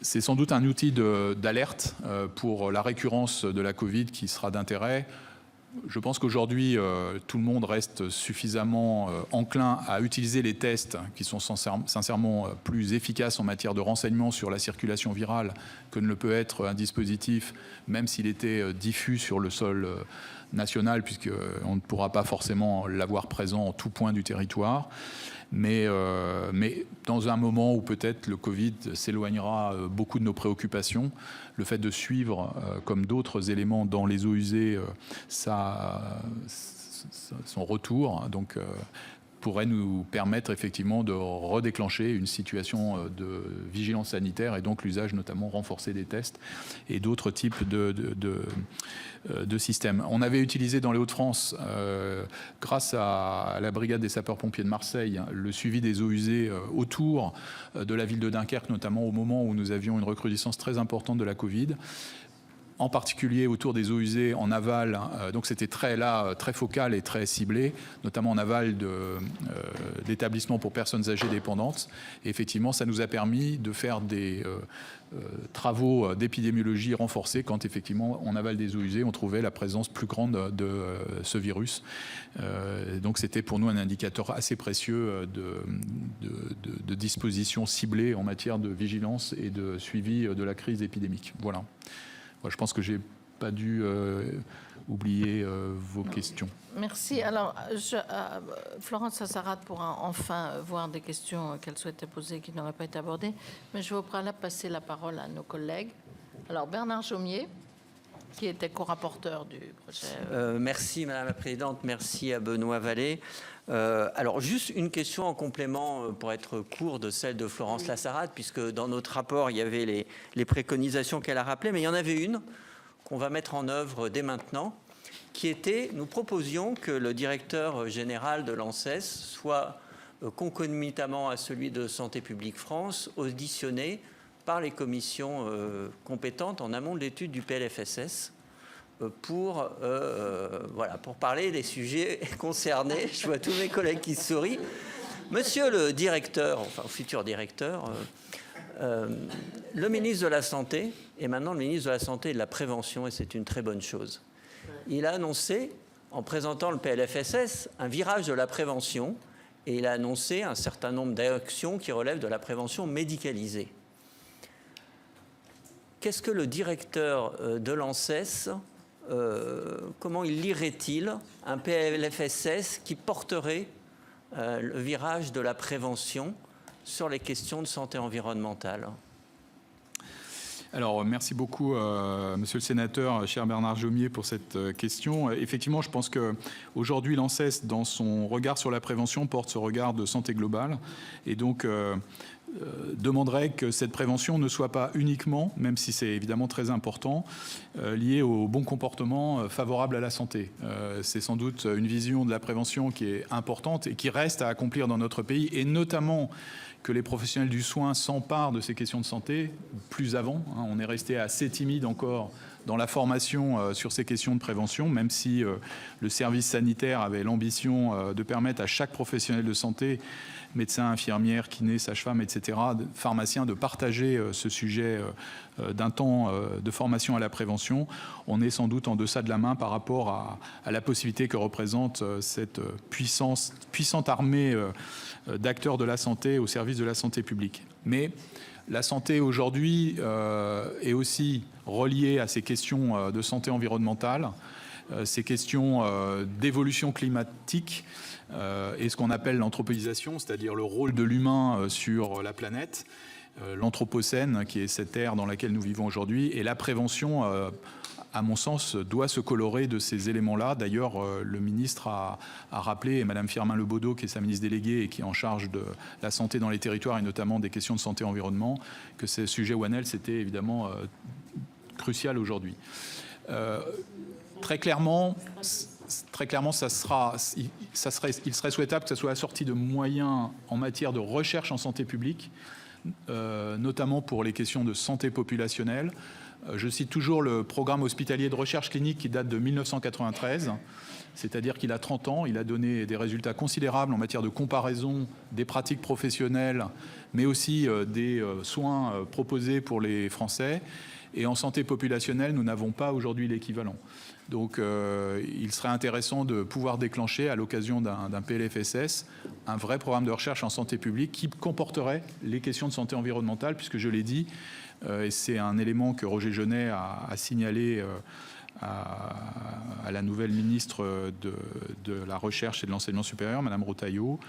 C'est sans doute un outil d'alerte pour la récurrence de la Covid qui sera d'intérêt. Je pense qu'aujourd'hui, tout le monde reste suffisamment enclin à utiliser les tests qui sont sincèrement plus efficaces en matière de renseignement sur la circulation virale que ne le peut être un dispositif, même s'il était diffus sur le sol national, puisqu'on ne pourra pas forcément l'avoir présent en tout point du territoire. Mais dans un moment où peut-être le Covid s'éloignera beaucoup de nos préoccupations, le fait de suivre, comme d'autres éléments dans les eaux usées, son retour, donc pourrait nous permettre effectivement de redéclencher une situation de vigilance sanitaire et donc l'usage notamment renforcé des tests et d'autres types de systèmes. On avait utilisé dans les Hauts-de-France, grâce à la brigade des sapeurs-pompiers de Marseille, le suivi des eaux usées autour de la ville de Dunkerque, notamment au moment où nous avions une recrudescence très importante de la Covid, en particulier autour des eaux usées en aval. Donc c'était très focal et très ciblé, notamment en aval d'établissements pour personnes âgées dépendantes. Et effectivement, ça nous a permis de faire des travaux d'épidémiologie renforcés quand effectivement en aval des eaux usées, on trouvait la présence plus grande de ce virus. Donc c'était pour nous un indicateur assez précieux de dispositions ciblées en matière de vigilance et de suivi de la crise épidémique. Voilà. Je pense que je n'ai pas dû oublier vos questions. Merci. Alors, Florence Lassarade pourra enfin voir des questions qu'elle souhaitait poser qui n'auraient pas été abordées. Mais je vais au préalable passer la parole à nos collègues. Alors, Bernard Jaumier, qui était co-rapporteur du projet. Merci Madame la Présidente, merci à Benoît Vallée. Alors juste une question en complément pour être court de celle de Florence Lassarade, puisque dans notre rapport il y avait les préconisations qu'elle a rappelées, mais il y en avait une qu'on va mettre en œuvre dès maintenant, qui était, nous proposions que le directeur général de l'ANSES soit concomitamment à celui de Santé publique France, auditionné par les commissions compétentes en amont de l'étude du PLFSS pour parler des sujets concernés. Je vois tous mes collègues qui sourient. Monsieur le directeur, enfin futur directeur, le ministre de la Santé est maintenant le ministre de la Santé et de la Prévention, et c'est une très bonne chose. Il a annoncé, en présentant le PLFSS, un virage de la prévention, et il a annoncé un certain nombre d'actions qui relèvent de la prévention médicalisée. Qu'est-ce que le directeur de l'ANSES, comment il lirait-il un PLFSS qui porterait le virage de la prévention sur les questions de santé environnementale? Alors, merci beaucoup, monsieur le sénateur, cher Bernard Jaumier, pour cette question. Effectivement, je pense qu'aujourd'hui, l'ANSES, dans son regard sur la prévention, porte ce regard de santé globale. Et donc, demanderait que cette prévention ne soit pas uniquement, même si c'est évidemment très important, liée au bon comportement favorable à la santé. C'est sans doute une vision de la prévention qui est importante et qui reste à accomplir dans notre pays, et notamment que les professionnels du soin s'emparent de ces questions de santé plus avant. On est resté assez timide encore dans la formation sur ces questions de prévention, même si le service sanitaire avait l'ambition de permettre à chaque professionnel de santé, médecins, infirmières, kinés, sages-femmes, etc., pharmaciens, de partager ce sujet d'un temps de formation à la prévention. On est sans doute en deçà de la main par rapport à la possibilité que représente cette puissante armée d'acteurs de la santé au service de la santé publique. Mais la santé aujourd'hui est aussi reliée à ces questions de santé environnementale, ces questions d'évolution climatique et ce qu'on appelle l'anthropisation, c'est-à-dire le rôle de l'humain sur la planète, l'anthropocène, qui est cette ère dans laquelle nous vivons aujourd'hui, et la prévention, à mon sens, doit se colorer de ces éléments-là. D'ailleurs, le ministre a rappelé, et Mme Firmin-Lebaudot, qui est sa ministre déléguée et qui est en charge de la santé dans les territoires et notamment des questions de santé-environnement, que ce sujet ONEL, c'était évidemment crucial aujourd'hui. Très clairement, il serait souhaitable que ça soit assorti de moyens en matière de recherche en santé publique, notamment pour les questions de santé populationnelle. Je cite toujours le programme hospitalier de recherche clinique qui date de 1993, c'est-à-dire qu'il a 30 ans, il a donné des résultats considérables en matière de comparaison des pratiques professionnelles, mais aussi des soins proposés pour les Français. Et en santé populationnelle, nous n'avons pas aujourd'hui l'équivalent. Donc il serait intéressant de pouvoir déclencher à l'occasion d'un PLFSS un vrai programme de recherche en santé publique qui comporterait les questions de santé environnementale, puisque je l'ai dit, et c'est un élément que Roger Genet a signalé à la nouvelle ministre de la Recherche et de l'Enseignement supérieur, Mme Retailleau,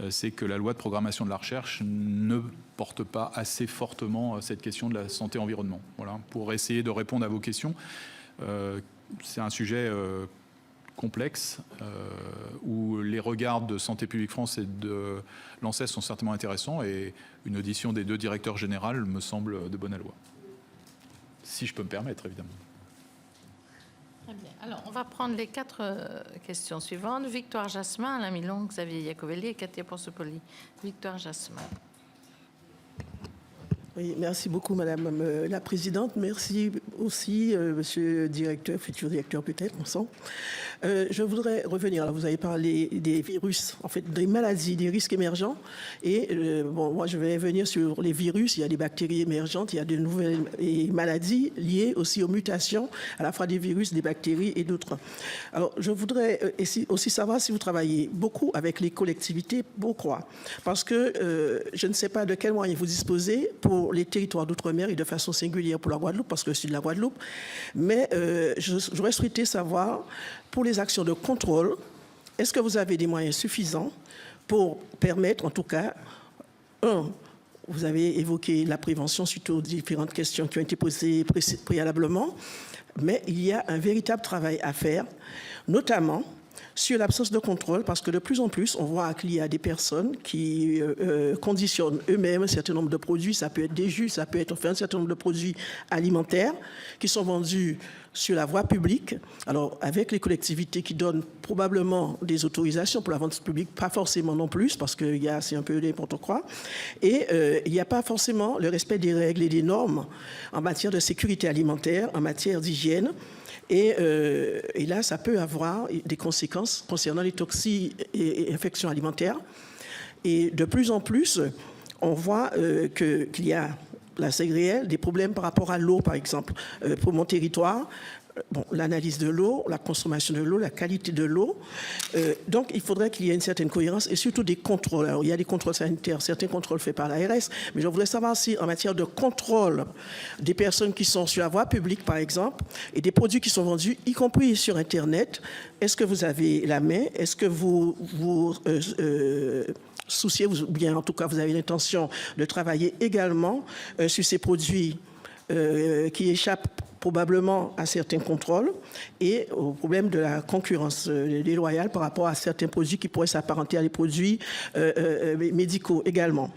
c'est que la loi de programmation de la recherche ne porte pas assez fortement cette question de la santé-environnement. Voilà, pour essayer de répondre à vos questions. C'est un sujet complexe où les regards de Santé publique France et de l'ANSES sont certainement intéressants, et une audition des deux directeurs généraux me semble de bonne loi. Si je peux me permettre, évidemment. Très bien. Alors, on va prendre les 4 questions suivantes. Victoire Jasmin, Alain Milon, Xavier Iacovelli et Katia Porsopoli. Victoire Jasmin. Oui, merci beaucoup, Madame la Présidente. Merci aussi, Monsieur le directeur, futur directeur peut-être, on sent. Je voudrais revenir. Alors, vous avez parlé des virus, en fait, des maladies, des risques émergents. Et moi, je vais venir sur les virus. Il y a des bactéries émergentes, il y a de nouvelles maladies liées aussi aux mutations, à la fois des virus, des bactéries et d'autres. Alors, je voudrais aussi savoir si vous travaillez beaucoup avec les collectivités. Pourquoi? Parce que je ne sais pas de quels moyens vous disposez pour pour les territoires d'outre-mer et de façon singulière pour la Guadeloupe, parce que je suis de la Guadeloupe. Mais j'aurais souhaité savoir, pour les actions de contrôle, est-ce que vous avez des moyens suffisants pour permettre, en tout cas, vous avez évoqué la prévention suite aux différentes questions qui ont été posées préalablement, mais il y a un véritable travail à faire, notamment sur l'absence de contrôle, parce que de plus en plus, on voit qu'il y a des personnes qui conditionnent eux-mêmes un certain nombre de produits. Ça peut être des jus, ça peut être un certain nombre de produits alimentaires qui sont vendus sur la voie publique. Alors, avec les collectivités qui donnent probablement des autorisations pour la vente publique, pas forcément non plus, parce que c'est un peu n'importe quoi. Et il n'y a pas forcément le respect des règles et des normes en matière de sécurité alimentaire, en matière d'hygiène. Et là, ça peut avoir des conséquences concernant les toxines et infections alimentaires. Et de plus en plus, on voit qu'il y a, là c'est réel, des problèmes par rapport à l'eau, par exemple. Pour mon territoire, l'analyse de l'eau, la consommation de l'eau, la qualité de l'eau. Donc, il faudrait qu'il y ait une certaine cohérence et surtout des contrôles. Alors, il y a des contrôles sanitaires, certains contrôles faits par l'ARS, mais je voudrais savoir si, en matière de contrôle des personnes qui sont sur la voie publique, par exemple, et des produits qui sont vendus, y compris sur Internet, est-ce que vous avez la main? Est-ce que vous souciez, ou bien en tout cas, vous avez l'intention de travailler également sur ces produits qui échappent probablement à certains contrôles et au problème de la concurrence déloyale par rapport à certains produits qui pourraient s'apparenter à des produits médicaux également.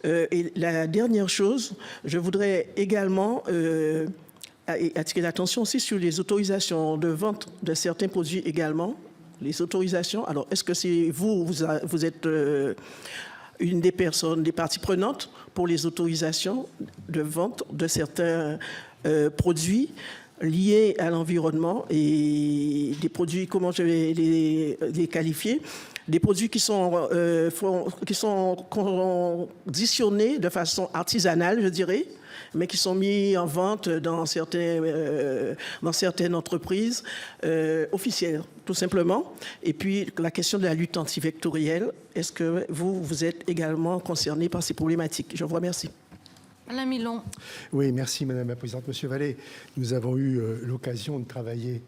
Et la dernière chose, je voudrais également attirer l'attention aussi sur les autorisations de vente de certains produits également. Les autorisations, alors est-ce que c'est vous êtes une des personnes, des parties prenantes pour les autorisations de vente de certains produits liés à l'environnement et des produits, comment je vais les qualifier, des produits qui sont conditionnés de façon artisanale, je dirais, mais qui sont mis en vente dans certaines entreprises officielles, tout simplement. Et puis, la question de la lutte antivectorielle, est-ce que vous êtes également concerné par ces problématiques? Je vous remercie. Alain Milon. Oui, merci Madame la Présidente. Monsieur Vallée, nous avons eu l'occasion de travailler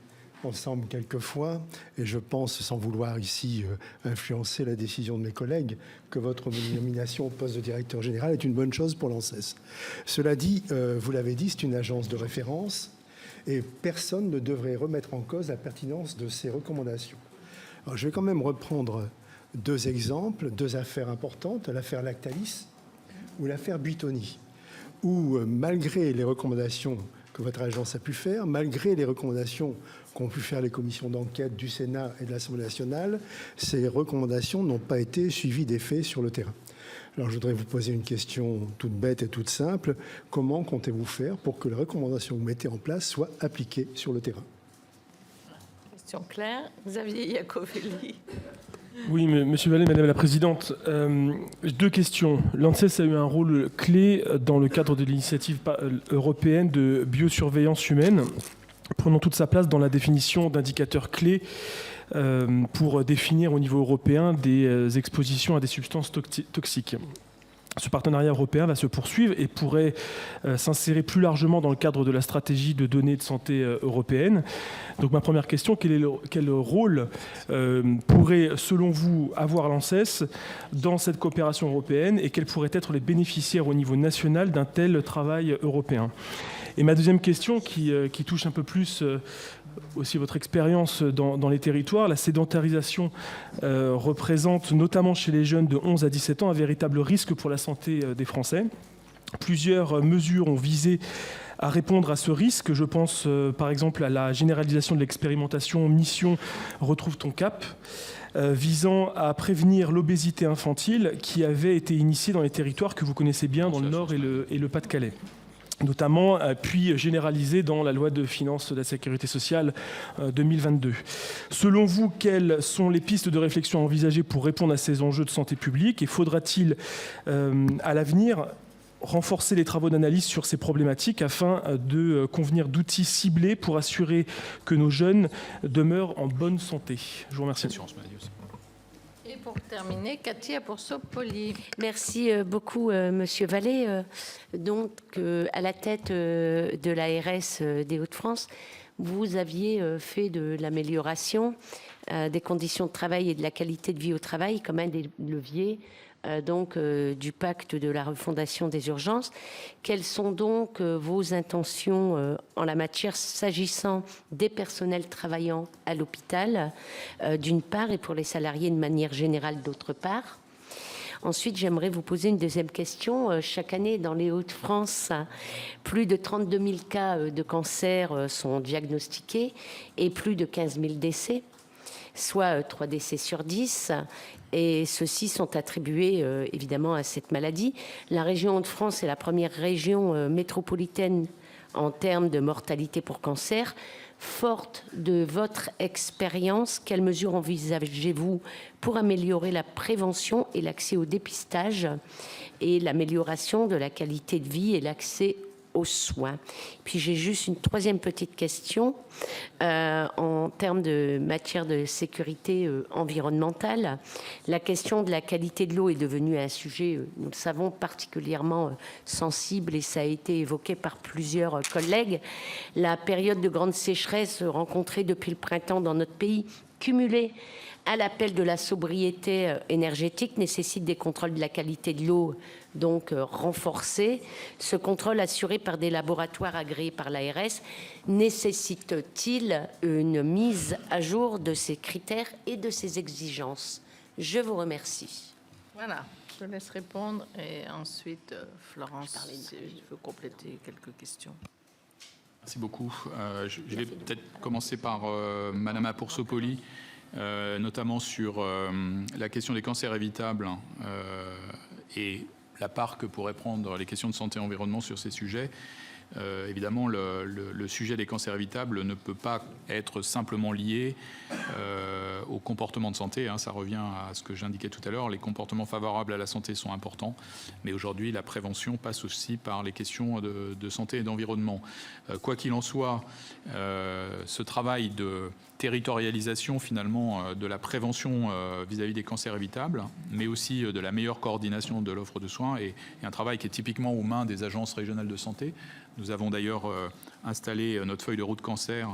ensemble quelques fois et je pense, sans vouloir ici influencer la décision de mes collègues, que votre nomination au poste de directeur général est une bonne chose pour l'ANSES. Cela dit, vous l'avez dit, c'est une agence de référence et personne ne devrait remettre en cause la pertinence de ces recommandations. Alors, je vais quand même reprendre deux exemples, deux affaires importantes, l'affaire Lactalis ou l'affaire Buitoni, où malgré les recommandations que votre agence a pu faire, malgré les recommandations qu'ont pu faire les commissions d'enquête du Sénat et de l'Assemblée nationale, ces recommandations n'ont pas été suivies d'effet sur le terrain. Alors je voudrais vous poser une question toute bête et toute simple. Comment comptez-vous faire pour que les recommandations que vous mettez en place soient appliquées sur le terrain? Question claire. Xavier Iacovelli. Oui, Monsieur Vallée, Madame la Présidente, deux questions. L'ANSES a eu un rôle clé dans le cadre de l'initiative européenne de biosurveillance humaine, prenant toute sa place dans la définition d'indicateurs clés pour définir au niveau européen des expositions à des substances toxiques. Ce partenariat européen va se poursuivre et pourrait s'insérer plus largement dans le cadre de la stratégie de données de santé européenne. Donc ma première question, quel rôle pourrait, selon vous, avoir l'ANSES dans cette coopération européenne et quels pourraient être les bénéficiaires au niveau national d'un tel travail européen? Et ma deuxième question, qui touche un peu plus aussi votre expérience dans les territoires, la sédentarisation représente notamment chez les jeunes de 11 à 17 ans un véritable risque pour la santé des Français. Plusieurs mesures ont visé à répondre à ce risque. Je pense par exemple à la généralisation de l'expérimentation Mission Retrouve ton cap, visant à prévenir l'obésité infantile qui avait été initiée dans les territoires que vous connaissez bien, dans le Nord et le Pas-de-Calais. Notamment, puis généralisé dans la loi de finances de la Sécurité sociale 2022. Selon vous, quelles sont les pistes de réflexion envisagées pour répondre à ces enjeux de santé publique et faudra-t-il, à l'avenir, renforcer les travaux d'analyse sur ces problématiques afin de convenir d'outils ciblés pour assurer que nos jeunes demeurent en bonne santé? Je vous remercie. Et Et pour terminer, Cathy Apourceau-Poly. Merci beaucoup, Monsieur Vallée. Donc, à la tête de l'ARS des Hauts-de-France, vous aviez fait de l'amélioration des conditions de travail et de la qualité de vie au travail comme un des leviers du pacte de la refondation des urgences. Quelles sont donc vos intentions en la matière s'agissant des personnels travaillant à l'hôpital, d'une part, et pour les salariés de manière générale, d'autre part? Ensuite, j'aimerais vous poser une deuxième question. Chaque année, dans les Hauts-de-France, plus de 32 000 cas de cancer sont diagnostiqués et plus de 15 000 décès, soit 3 décès sur 10. Et ceux-ci sont attribués évidemment à cette maladie. La région Hauts-de-France est la première région métropolitaine en termes de mortalité pour cancer. Forte de votre expérience, quelles mesures envisagez-vous pour améliorer la prévention et l'accès au dépistage et l'amélioration de la qualité de vie et l'accès aux soins? Puis j'ai juste une troisième petite question en termes de matière de sécurité environnementale. La question de la qualité de l'eau est devenue un sujet, nous le savons, particulièrement sensible et ça a été évoqué par plusieurs collègues. La période de grande sécheresse rencontrée depuis le printemps dans notre pays, cumulée à l'appel de la sobriété énergétique, nécessite des contrôles de la qualité de l'eau donc renforcés. Ce contrôle assuré par des laboratoires agréés par l'ARS nécessite-t-il une mise à jour de ces critères et de ces exigences? Je vous remercie. Voilà, je laisse répondre et ensuite Florence, si je veux compléter quelques questions. Merci beaucoup. Je vais peut-être commencer par Madame Apourceau-Poly, notamment sur la question des cancers évitables et la part que pourraient prendre les questions de santé et environnement sur ces sujets. Évidemment, le sujet des cancers évitables ne peut pas être simplement lié au comportement de santé. Ça revient à ce que j'indiquais tout à l'heure. Les comportements favorables à la santé sont importants, mais aujourd'hui, la prévention passe aussi par les questions de santé et d'environnement. Quoi qu'il en soit, ce travail de territorialisation finalement de la prévention vis-à-vis des cancers évitables, mais aussi de la meilleure coordination de l'offre de soins et un travail qui est typiquement aux mains des agences régionales de santé. Nous avons d'ailleurs installé notre feuille de route cancer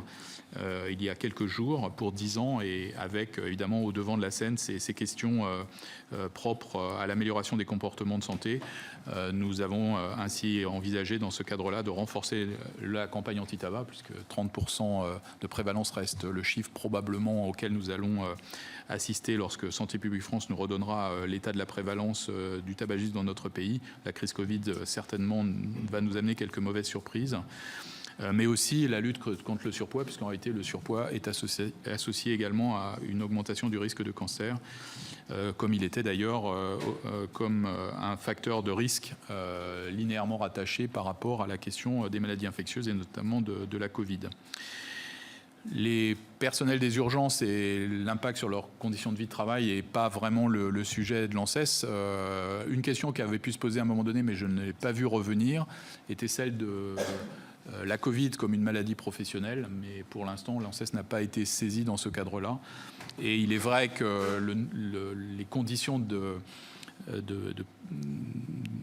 il y a quelques jours pour 10 ans et avec évidemment au devant de la scène ces questions propres à l'amélioration des comportements de santé. Nous avons ainsi envisagé dans ce cadre-là de renforcer la campagne anti-tabac puisque 30% de prévalence reste le chiffre probablement auquel nous allons assister lorsque Santé publique France nous redonnera l'état de la prévalence du tabagisme dans notre pays. La crise Covid certainement va nous amener quelques mauvaises surprises. Mais aussi la lutte contre le surpoids, puisqu'en réalité le surpoids est associé également à une augmentation du risque de cancer, comme il était d'ailleurs comme un facteur de risque linéairement rattaché par rapport à la question des maladies infectieuses et notamment de la Covid. Les personnels des urgences et l'impact sur leurs conditions de vie de travail n'est pas vraiment le sujet de l'ANSES. Une question qui avait pu se poser à un moment donné, mais je ne l'ai pas vu revenir, était celle de la Covid comme une maladie professionnelle, mais pour l'instant, l'ANSES n'a pas été saisie dans ce cadre-là. Et il est vrai que les conditions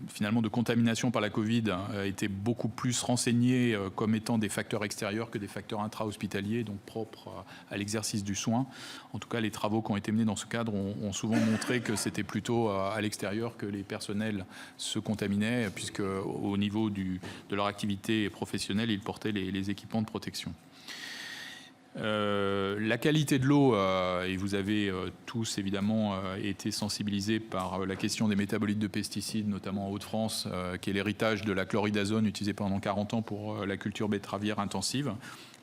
finalement de contamination par la Covid étaient beaucoup plus renseignées comme étant des facteurs extérieurs que des facteurs intra-hospitaliers, donc propres à l'exercice du soin. En tout cas, les travaux qui ont été menés dans ce cadre ont souvent montré que c'était plutôt à l'extérieur que les personnels se contaminaient, puisque au niveau de leur activité professionnelle, ils portaient les équipements de protection. La qualité de l'eau, et vous avez tous évidemment été sensibilisés par la question des métabolites de pesticides, notamment en Hauts-de-France, qui est l'héritage de la chloridazone utilisée pendant 40 ans pour la culture betteravière intensive.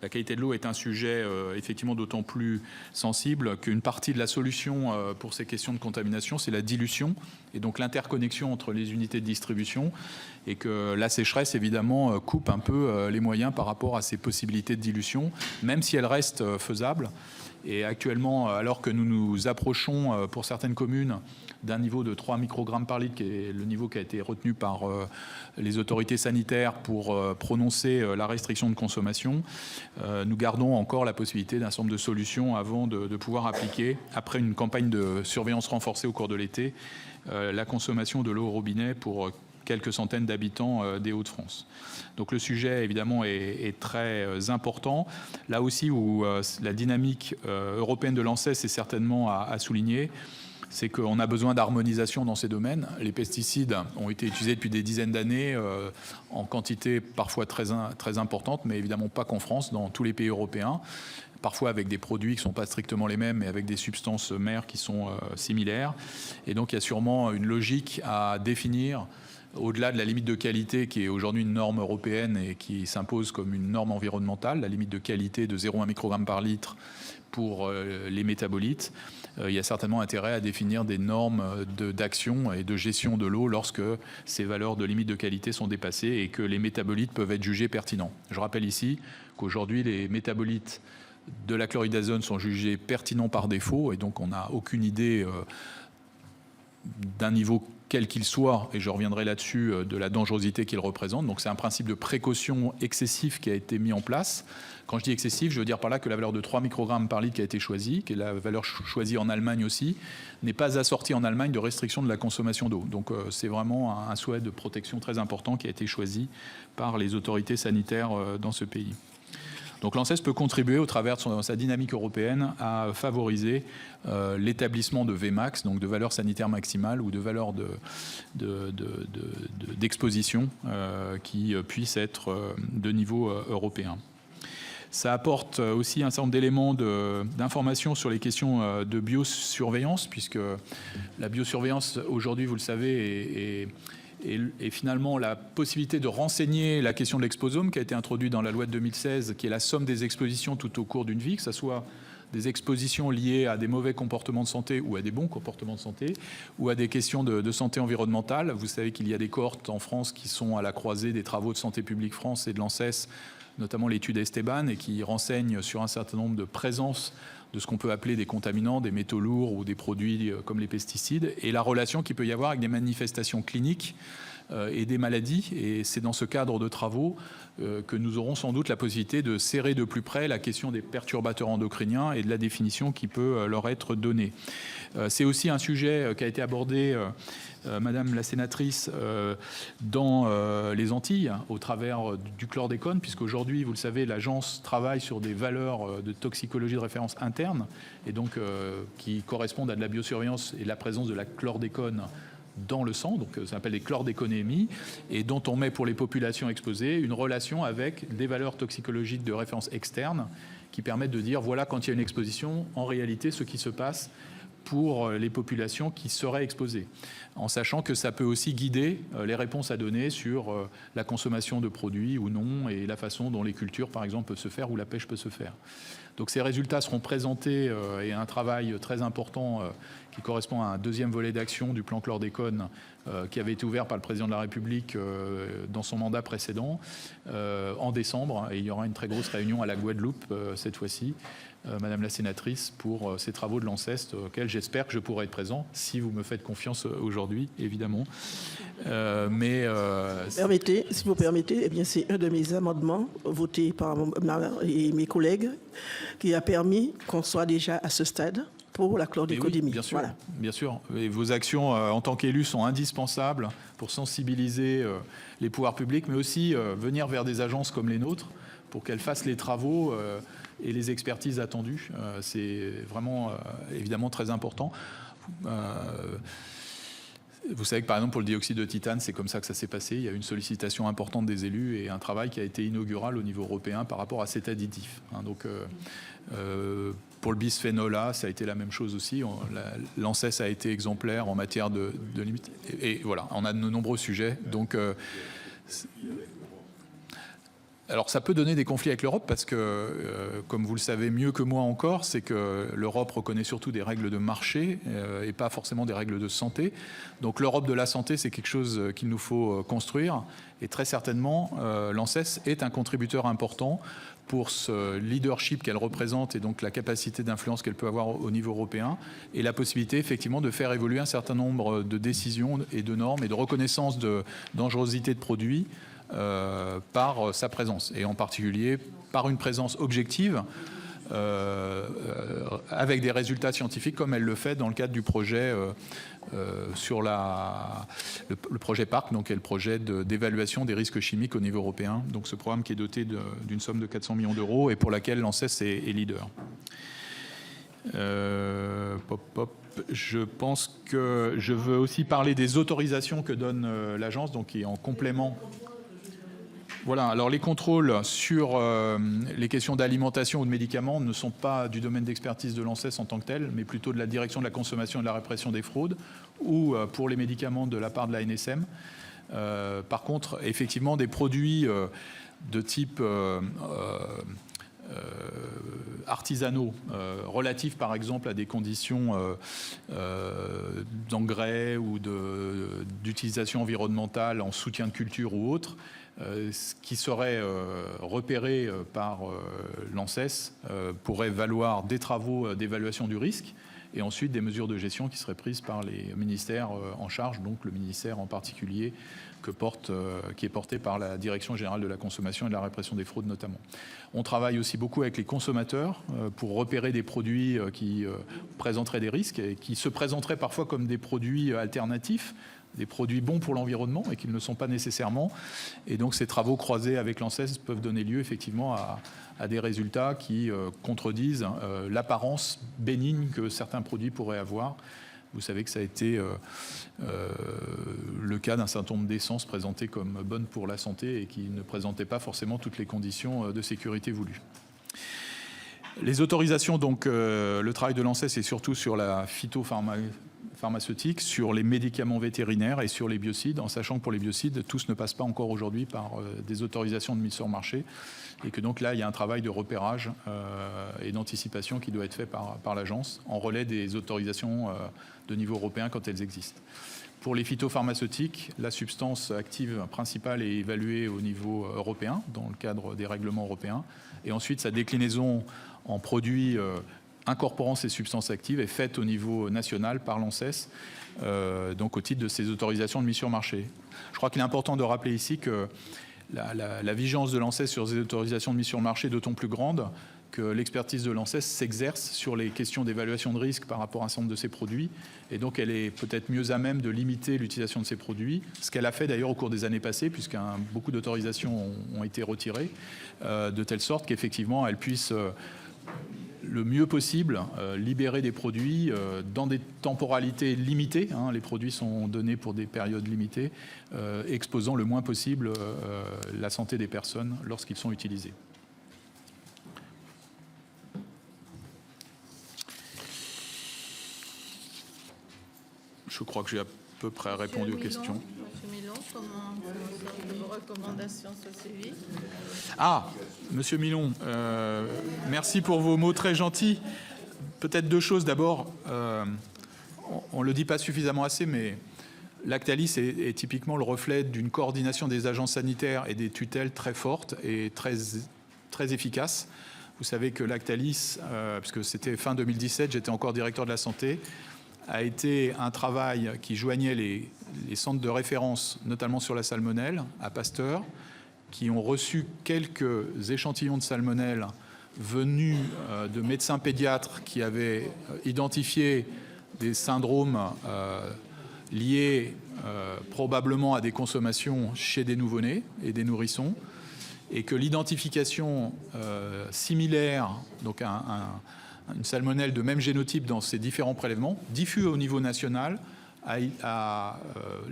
La qualité de l'eau est un sujet effectivement d'autant plus sensible qu'une partie de la solution pour ces questions de contamination, c'est la dilution et donc l'interconnexion entre les unités de distribution, et que la sécheresse évidemment coupe un peu les moyens par rapport à ces possibilités de dilution, même si elles restent faisables. Et actuellement, alors que nous nous approchons pour certaines communes d'un niveau de 3 microgrammes par litre, qui est le niveau qui a été retenu par les autorités sanitaires pour prononcer la restriction de consommation, nous gardons encore la possibilité d'un certain nombre de solutions avant de pouvoir appliquer, après une campagne de surveillance renforcée au cours de l'été, la consommation de l'eau au robinet pour quelques centaines d'habitants des Hauts-de-France. Donc le sujet, évidemment, est très important. Là aussi, où la dynamique européenne de l'ANSES est certainement à souligner, c'est qu'on a besoin d'harmonisation dans ces domaines. Les pesticides ont été utilisés depuis des dizaines d'années en quantité parfois très importante, mais évidemment pas qu'en France, dans tous les pays européens, parfois avec des produits qui ne sont pas strictement les mêmes, mais avec des substances mères qui sont similaires. Et donc il y a sûrement une logique à définir au-delà de la limite de qualité qui est aujourd'hui une norme européenne et qui s'impose comme une norme environnementale, la limite de qualité de 0,1 microgramme par litre pour les métabolites. Il y a certainement intérêt à définir des normes d'action et de gestion de l'eau lorsque ces valeurs de limite de qualité sont dépassées et que les métabolites peuvent être jugés pertinents. Je rappelle ici qu'aujourd'hui, les métabolites de la chloridazone sont jugés pertinents par défaut et donc on n'a aucune idée d'un niveau quel qu'il soit, et je reviendrai là-dessus, de la dangerosité qu'il représente. Donc c'est un principe de précaution excessif qui a été mis en place. Quand je dis excessif, je veux dire par là que la valeur de 3 microgrammes par litre qui a été choisie, qui est la valeur choisie en Allemagne aussi, n'est pas assortie en Allemagne de restriction de la consommation d'eau. Donc c'est vraiment un souhait de protection très important qui a été choisi par les autorités sanitaires dans ce pays. Donc l'ANSES peut contribuer au travers de sa dynamique européenne à favoriser l'établissement de Vmax, donc de valeurs sanitaires maximales ou de valeurs d'exposition qui puissent être de niveau européen. Ça apporte aussi un certain nombre d'éléments d'information sur les questions de biosurveillance, puisque la biosurveillance aujourd'hui, vous le savez, et finalement la possibilité de renseigner la question de l'exposome qui a été introduite dans la loi de 2016, qui est la somme des expositions tout au cours d'une vie, que ce soit des expositions liées à des mauvais comportements de santé ou à des bons comportements de santé, ou à des questions de santé environnementale. Vous savez qu'il y a des cohortes en France qui sont à la croisée des travaux de Santé publique France et de l'ANSES, notamment l'étude Esteban, et qui renseigne sur un certain nombre de présences de ce qu'on peut appeler des contaminants, des métaux lourds ou des produits comme les pesticides, et la relation qu'il peut y avoir avec des manifestations cliniques et des maladies. Et c'est dans ce cadre de travaux que nous aurons sans doute la possibilité de serrer de plus près la question des perturbateurs endocriniens et de la définition qui peut leur être donnée. C'est aussi un sujet qui a été abordé, Madame la sénatrice, dans les Antilles, au travers du chlordécone, puisqu'aujourd'hui, vous le savez, l'agence travaille sur des valeurs de toxicologie de référence interne, et donc qui correspondent à de la biosurveillance et la présence de la chlordécone dans le sang, donc ça s'appelle des chlordéconémies, et dont on met pour les populations exposées une relation avec des valeurs toxicologiques de référence externe qui permettent de dire, voilà, quand il y a une exposition, en réalité, ce qui se passe pour les populations qui seraient exposées, en sachant que ça peut aussi guider les réponses à donner sur la consommation de produits ou non, et la façon dont les cultures, par exemple, peuvent se faire ou la pêche peut se faire. Donc ces résultats seront présentés et un travail très important qui correspond à un deuxième volet d'action du plan chlordécone qui avait été ouvert par le président de la République dans son mandat précédent en décembre. Et il y aura une très grosse réunion à la Guadeloupe cette fois-ci, Madame la sénatrice, pour ces travaux de l'ANSES auxquels j'espère que je pourrai être présent, si vous me faites confiance aujourd'hui, évidemment. Si vous permettez, eh bien, c'est un de mes amendements votés par mes collègues qui a permis qu'on soit déjà à ce stade pour la chlordéconémie. Oui, bien sûr, voilà. Bien sûr. Et vos actions en tant qu'élus sont indispensables pour sensibiliser les pouvoirs publics, mais aussi venir vers des agences comme les nôtres pour qu'elles fassent les travaux et les expertises attendues. C'est vraiment, évidemment, très important. Vous savez que, par exemple, pour le dioxyde de titane, c'est comme ça que ça s'est passé. Il y a eu une sollicitation importante des élus et un travail qui a été inaugural au niveau européen par rapport à cet additif. Donc, pour le bisphénol A, ça a été la même chose aussi. L'ANSES a été exemplaire en matière de limite. Et voilà, on a de nombreux sujets. Donc, Alors ça peut donner des conflits avec l'Europe parce que, comme vous le savez mieux que moi encore, c'est que l'Europe reconnaît surtout des règles de marché et pas forcément des règles de santé. Donc l'Europe de la santé, c'est quelque chose qu'il nous faut construire. Et très certainement, l'ANSES est un contributeur important pour ce leadership qu'elle représente et donc la capacité d'influence qu'elle peut avoir au niveau européen et la possibilité effectivement de faire évoluer un certain nombre de décisions et de normes et de reconnaissance de dangerosité de produits par sa présence et en particulier par une présence objective avec des résultats scientifiques comme elle le fait dans le cadre du projet sur le projet PARC, donc est le projet d'évaluation des risques chimiques au niveau européen. Donc ce programme qui est doté d'une somme de 400 millions d'euros et pour laquelle l'ANSES est leader. Je pense que je veux aussi parler des autorisations que donne l'agence, donc qui est en complément. Voilà, alors les contrôles sur les questions d'alimentation ou de médicaments ne sont pas du domaine d'expertise de l'ANSES en tant que tel, mais plutôt de la direction de la consommation et de la répression des fraudes, ou pour les médicaments de la part de l'ANSM. Par contre, effectivement, des produits de type artisanaux, relatifs par exemple à des conditions d'engrais ou d'utilisation environnementale en soutien de culture ou autre, qui serait repéré par l'ANSES pourrait valoir des travaux d'évaluation du risque et ensuite des mesures de gestion qui seraient prises par les ministères en charge, donc le ministère en particulier qui est porté par la Direction générale de la consommation et de la répression des fraudes notamment. On travaille aussi beaucoup avec les consommateurs pour repérer des produits qui présenteraient des risques et qui se présenteraient parfois comme des produits alternatifs, des produits bons pour l'environnement et qui ne le sont pas nécessairement. Et donc ces travaux croisés avec l'ANSES peuvent donner lieu effectivement à des résultats qui contredisent l'apparence bénigne que certains produits pourraient avoir. Vous savez que ça a été le cas d'un certain nombre d'essences présentées comme bonnes pour la santé et qui ne présentaient pas forcément toutes les conditions de sécurité voulues. Les autorisations, donc le travail de l'ANSES est surtout sur la phytopharmaceutique, sur les médicaments vétérinaires et sur les biocides, en sachant que pour les biocides, tous ne passent pas encore aujourd'hui par des autorisations de mise sur marché et que donc là, il y a un travail de repérage et d'anticipation qui doit être fait par l'agence en relais des autorisations de niveau européen quand elles existent. Pour les phytopharmaceutiques, la substance active principale est évaluée au niveau européen, dans le cadre des règlements européens, et ensuite sa déclinaison en produits incorporant ces substances actives est faite au niveau national par l'ANSES, donc au titre de ces autorisations de mise sur marché. Je crois qu'il est important de rappeler ici que la vigilance de l'ANSES sur ces autorisations de mise sur marché est d'autant plus grande que l'expertise de l'ANSES s'exerce sur les questions d'évaluation de risque par rapport à un certain nombre de ces produits. Et donc, elle est peut-être mieux à même de limiter l'utilisation de ces produits, ce qu'elle a fait d'ailleurs au cours des années passées, puisque beaucoup d'autorisations ont été retirées, de telle sorte qu'effectivement, elle puisse le mieux possible libérer des produits dans des temporalités limitées. Les produits sont donnés pour des périodes limitées, exposant le moins possible la santé des personnes lorsqu'ils sont utilisés. Je crois que j'ai à peu près répondu aux questions. Monsieur Milon, comment vos recommandations sont suivies? Ah, Monsieur Milon, merci pour vos mots très gentils. Peut-être deux choses. D'abord, on ne le dit pas suffisamment assez, mais Lactalis est typiquement le reflet d'une coordination des agences sanitaires et des tutelles très forte et très efficace. Vous savez que Lactalis, puisque c'était fin 2017, j'étais encore directeur de la santé, a été un travail qui joignait les centres de référence, notamment sur la salmonelle, à Pasteur, qui ont reçu quelques échantillons de salmonelle venus de médecins pédiatres qui avaient identifié des syndromes liés probablement à des consommations chez des nouveau-nés et des nourrissons, et que l'identification similaire, donc une salmonelle de même génotype dans ces différents prélèvements, diffus au niveau national, a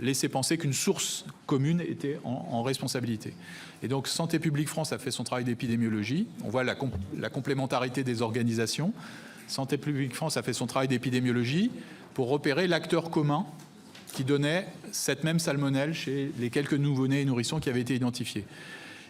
laissé penser qu'une source commune était en responsabilité. Et donc Santé publique France a fait son travail d'épidémiologie. On voit la complémentarité des organisations. Santé publique France a fait son travail d'épidémiologie pour repérer l'acteur commun qui donnait cette même salmonelle chez les quelques nouveau-nés et nourrissons qui avaient été identifiés.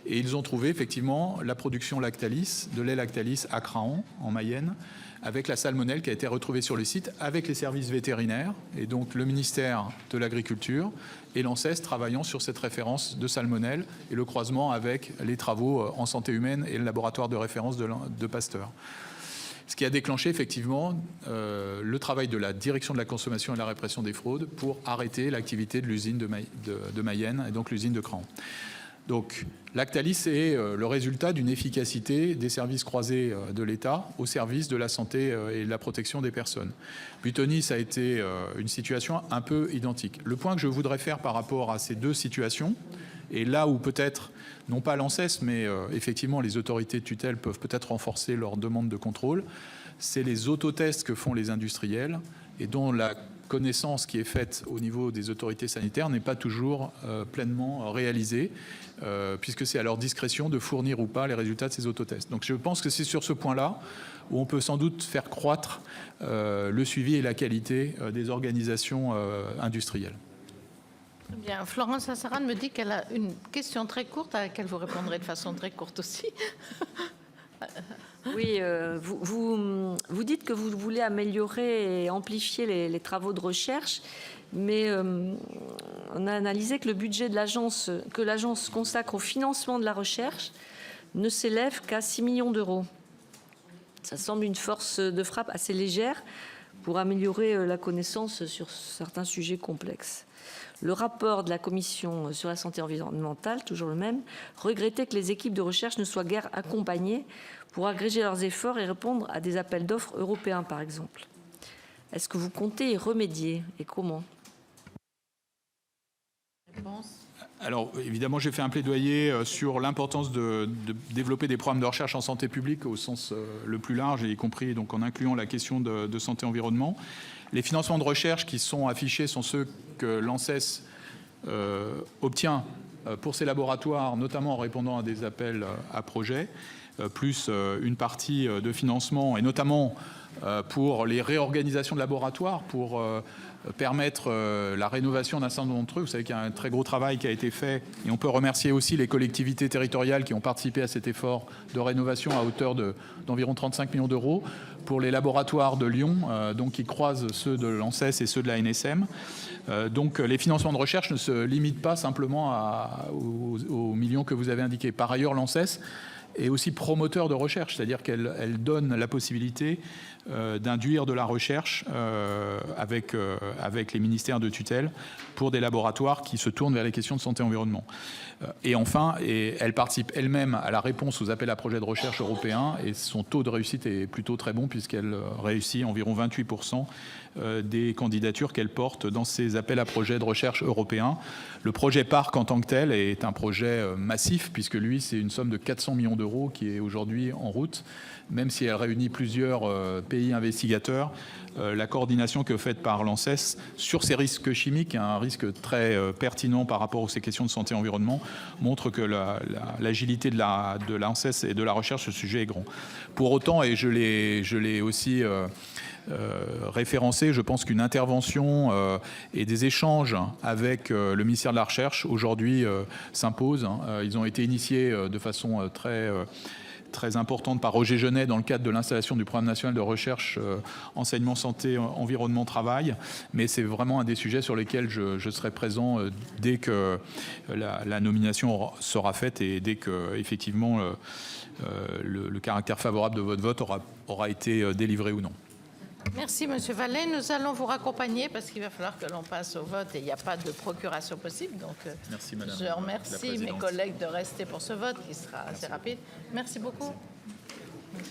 Et ils ont trouvé effectivement la production Lactalis, de lait Lactalis à Craon, en Mayenne, avec la salmonelle qui a été retrouvée sur le site, avec les services vétérinaires, et donc le ministère de l'Agriculture et l'ANSES travaillant sur cette référence de salmonelle et le croisement avec les travaux en santé humaine et le laboratoire de référence de Pasteur. Ce qui a déclenché effectivement le travail de la direction de la consommation et de la répression des fraudes pour arrêter l'activité de l'usine de Mayenne et donc l'usine de Craon. Donc Lactalis est le résultat d'une efficacité des services croisés de l'État au service de la santé et de la protection des personnes. Butonis a été une situation un peu identique. Le point que je voudrais faire par rapport à ces deux situations, et là où peut-être, non pas l'ANSES, mais effectivement les autorités de tutelle peuvent peut-être renforcer leur demande de contrôle, c'est les autotests que font les industriels et dont la connaissance qui est faite au niveau des autorités sanitaires n'est pas toujours pleinement réalisée, puisque c'est à leur discrétion de fournir ou pas les résultats de ces autotests. Donc je pense que c'est sur ce point-là où on peut sans doute faire croître le suivi et la qualité des organisations industrielles. Bien, Florence Lassaran me dit qu'elle a une question très courte à laquelle vous répondrez de façon très courte aussi. Oui, vous dites que vous voulez améliorer et amplifier les travaux de recherche, mais on a analysé que le budget de l'agence consacre au financement de la recherche ne s'élève qu'à 6 millions d'euros. Ça semble une force de frappe assez légère pour améliorer la connaissance sur certains sujets complexes. Le rapport de la Commission sur la santé environnementale, toujours le même, regrettait que les équipes de recherche ne soient guère accompagnées pour agréger leurs efforts et répondre à des appels d'offres européens, par exemple. Est-ce que vous comptez y remédier et comment ? Alors évidemment, j'ai fait un plaidoyer sur l'importance de développer des programmes de recherche en santé publique au sens le plus large, y compris donc en incluant la question de santé-environnement. Les financements de recherche qui sont affichés sont ceux que l'ANSES obtient pour ses laboratoires, notamment en répondant à des appels à projets, plus une partie de financement, et notamment pour les réorganisations de laboratoires, pour permettre la rénovation d'un certain nombre d'entre eux. Vous savez qu'il y a un très gros travail qui a été fait, et on peut remercier aussi les collectivités territoriales qui ont participé à cet effort de rénovation à hauteur d'environ 35 millions d'euros pour les laboratoires de Lyon, donc qui croisent ceux de l'ANSES et ceux de la NSM. Donc les financements de recherche ne se limitent pas simplement aux millions que vous avez indiqués. Par ailleurs, l'ANSES est aussi promoteur de recherche, c'est-à-dire qu'elle donne la possibilité d'induire de la recherche avec les ministères de tutelle pour des laboratoires qui se tournent vers les questions de santé-environnement. Et enfin, elle participe elle-même à la réponse aux appels à projets de recherche européens, et son taux de réussite est plutôt très bon puisqu'elle réussit environ 28% des candidatures qu'elle porte dans ces appels à projets de recherche européens. Le projet PARC en tant que tel est un projet massif puisque lui, c'est une somme de 400 millions d'euros qui est aujourd'hui en route. Même si elle réunit plusieurs pays investigateurs, la coordination que faite par l'ANSES sur ces risques chimiques, un risque très pertinent par rapport à ces questions de santé-environnement, montre que l'agilité de l'ANSES et de la recherche sur ce sujet est grand. Pour autant, et je l'ai aussi référencé, je pense qu'une intervention et des échanges avec le ministère de la Recherche aujourd'hui s'imposent. Ils ont été initiés de façon très importante par Roger Genet dans le cadre de l'installation du programme national de recherche enseignement, santé, environnement, travail. Mais c'est vraiment un des sujets sur lesquels je serai présent dès que la nomination sera faite et dès que effectivement le caractère favorable de votre vote aura été délivré ou non. Merci, Monsieur Vallée. Nous allons vous raccompagner parce qu'il va falloir que l'on passe au vote et il n'y a pas de procuration possible. Donc, merci, Madame je remercie mes collègues de rester pour ce vote qui sera assez rapide. Merci beaucoup. Merci.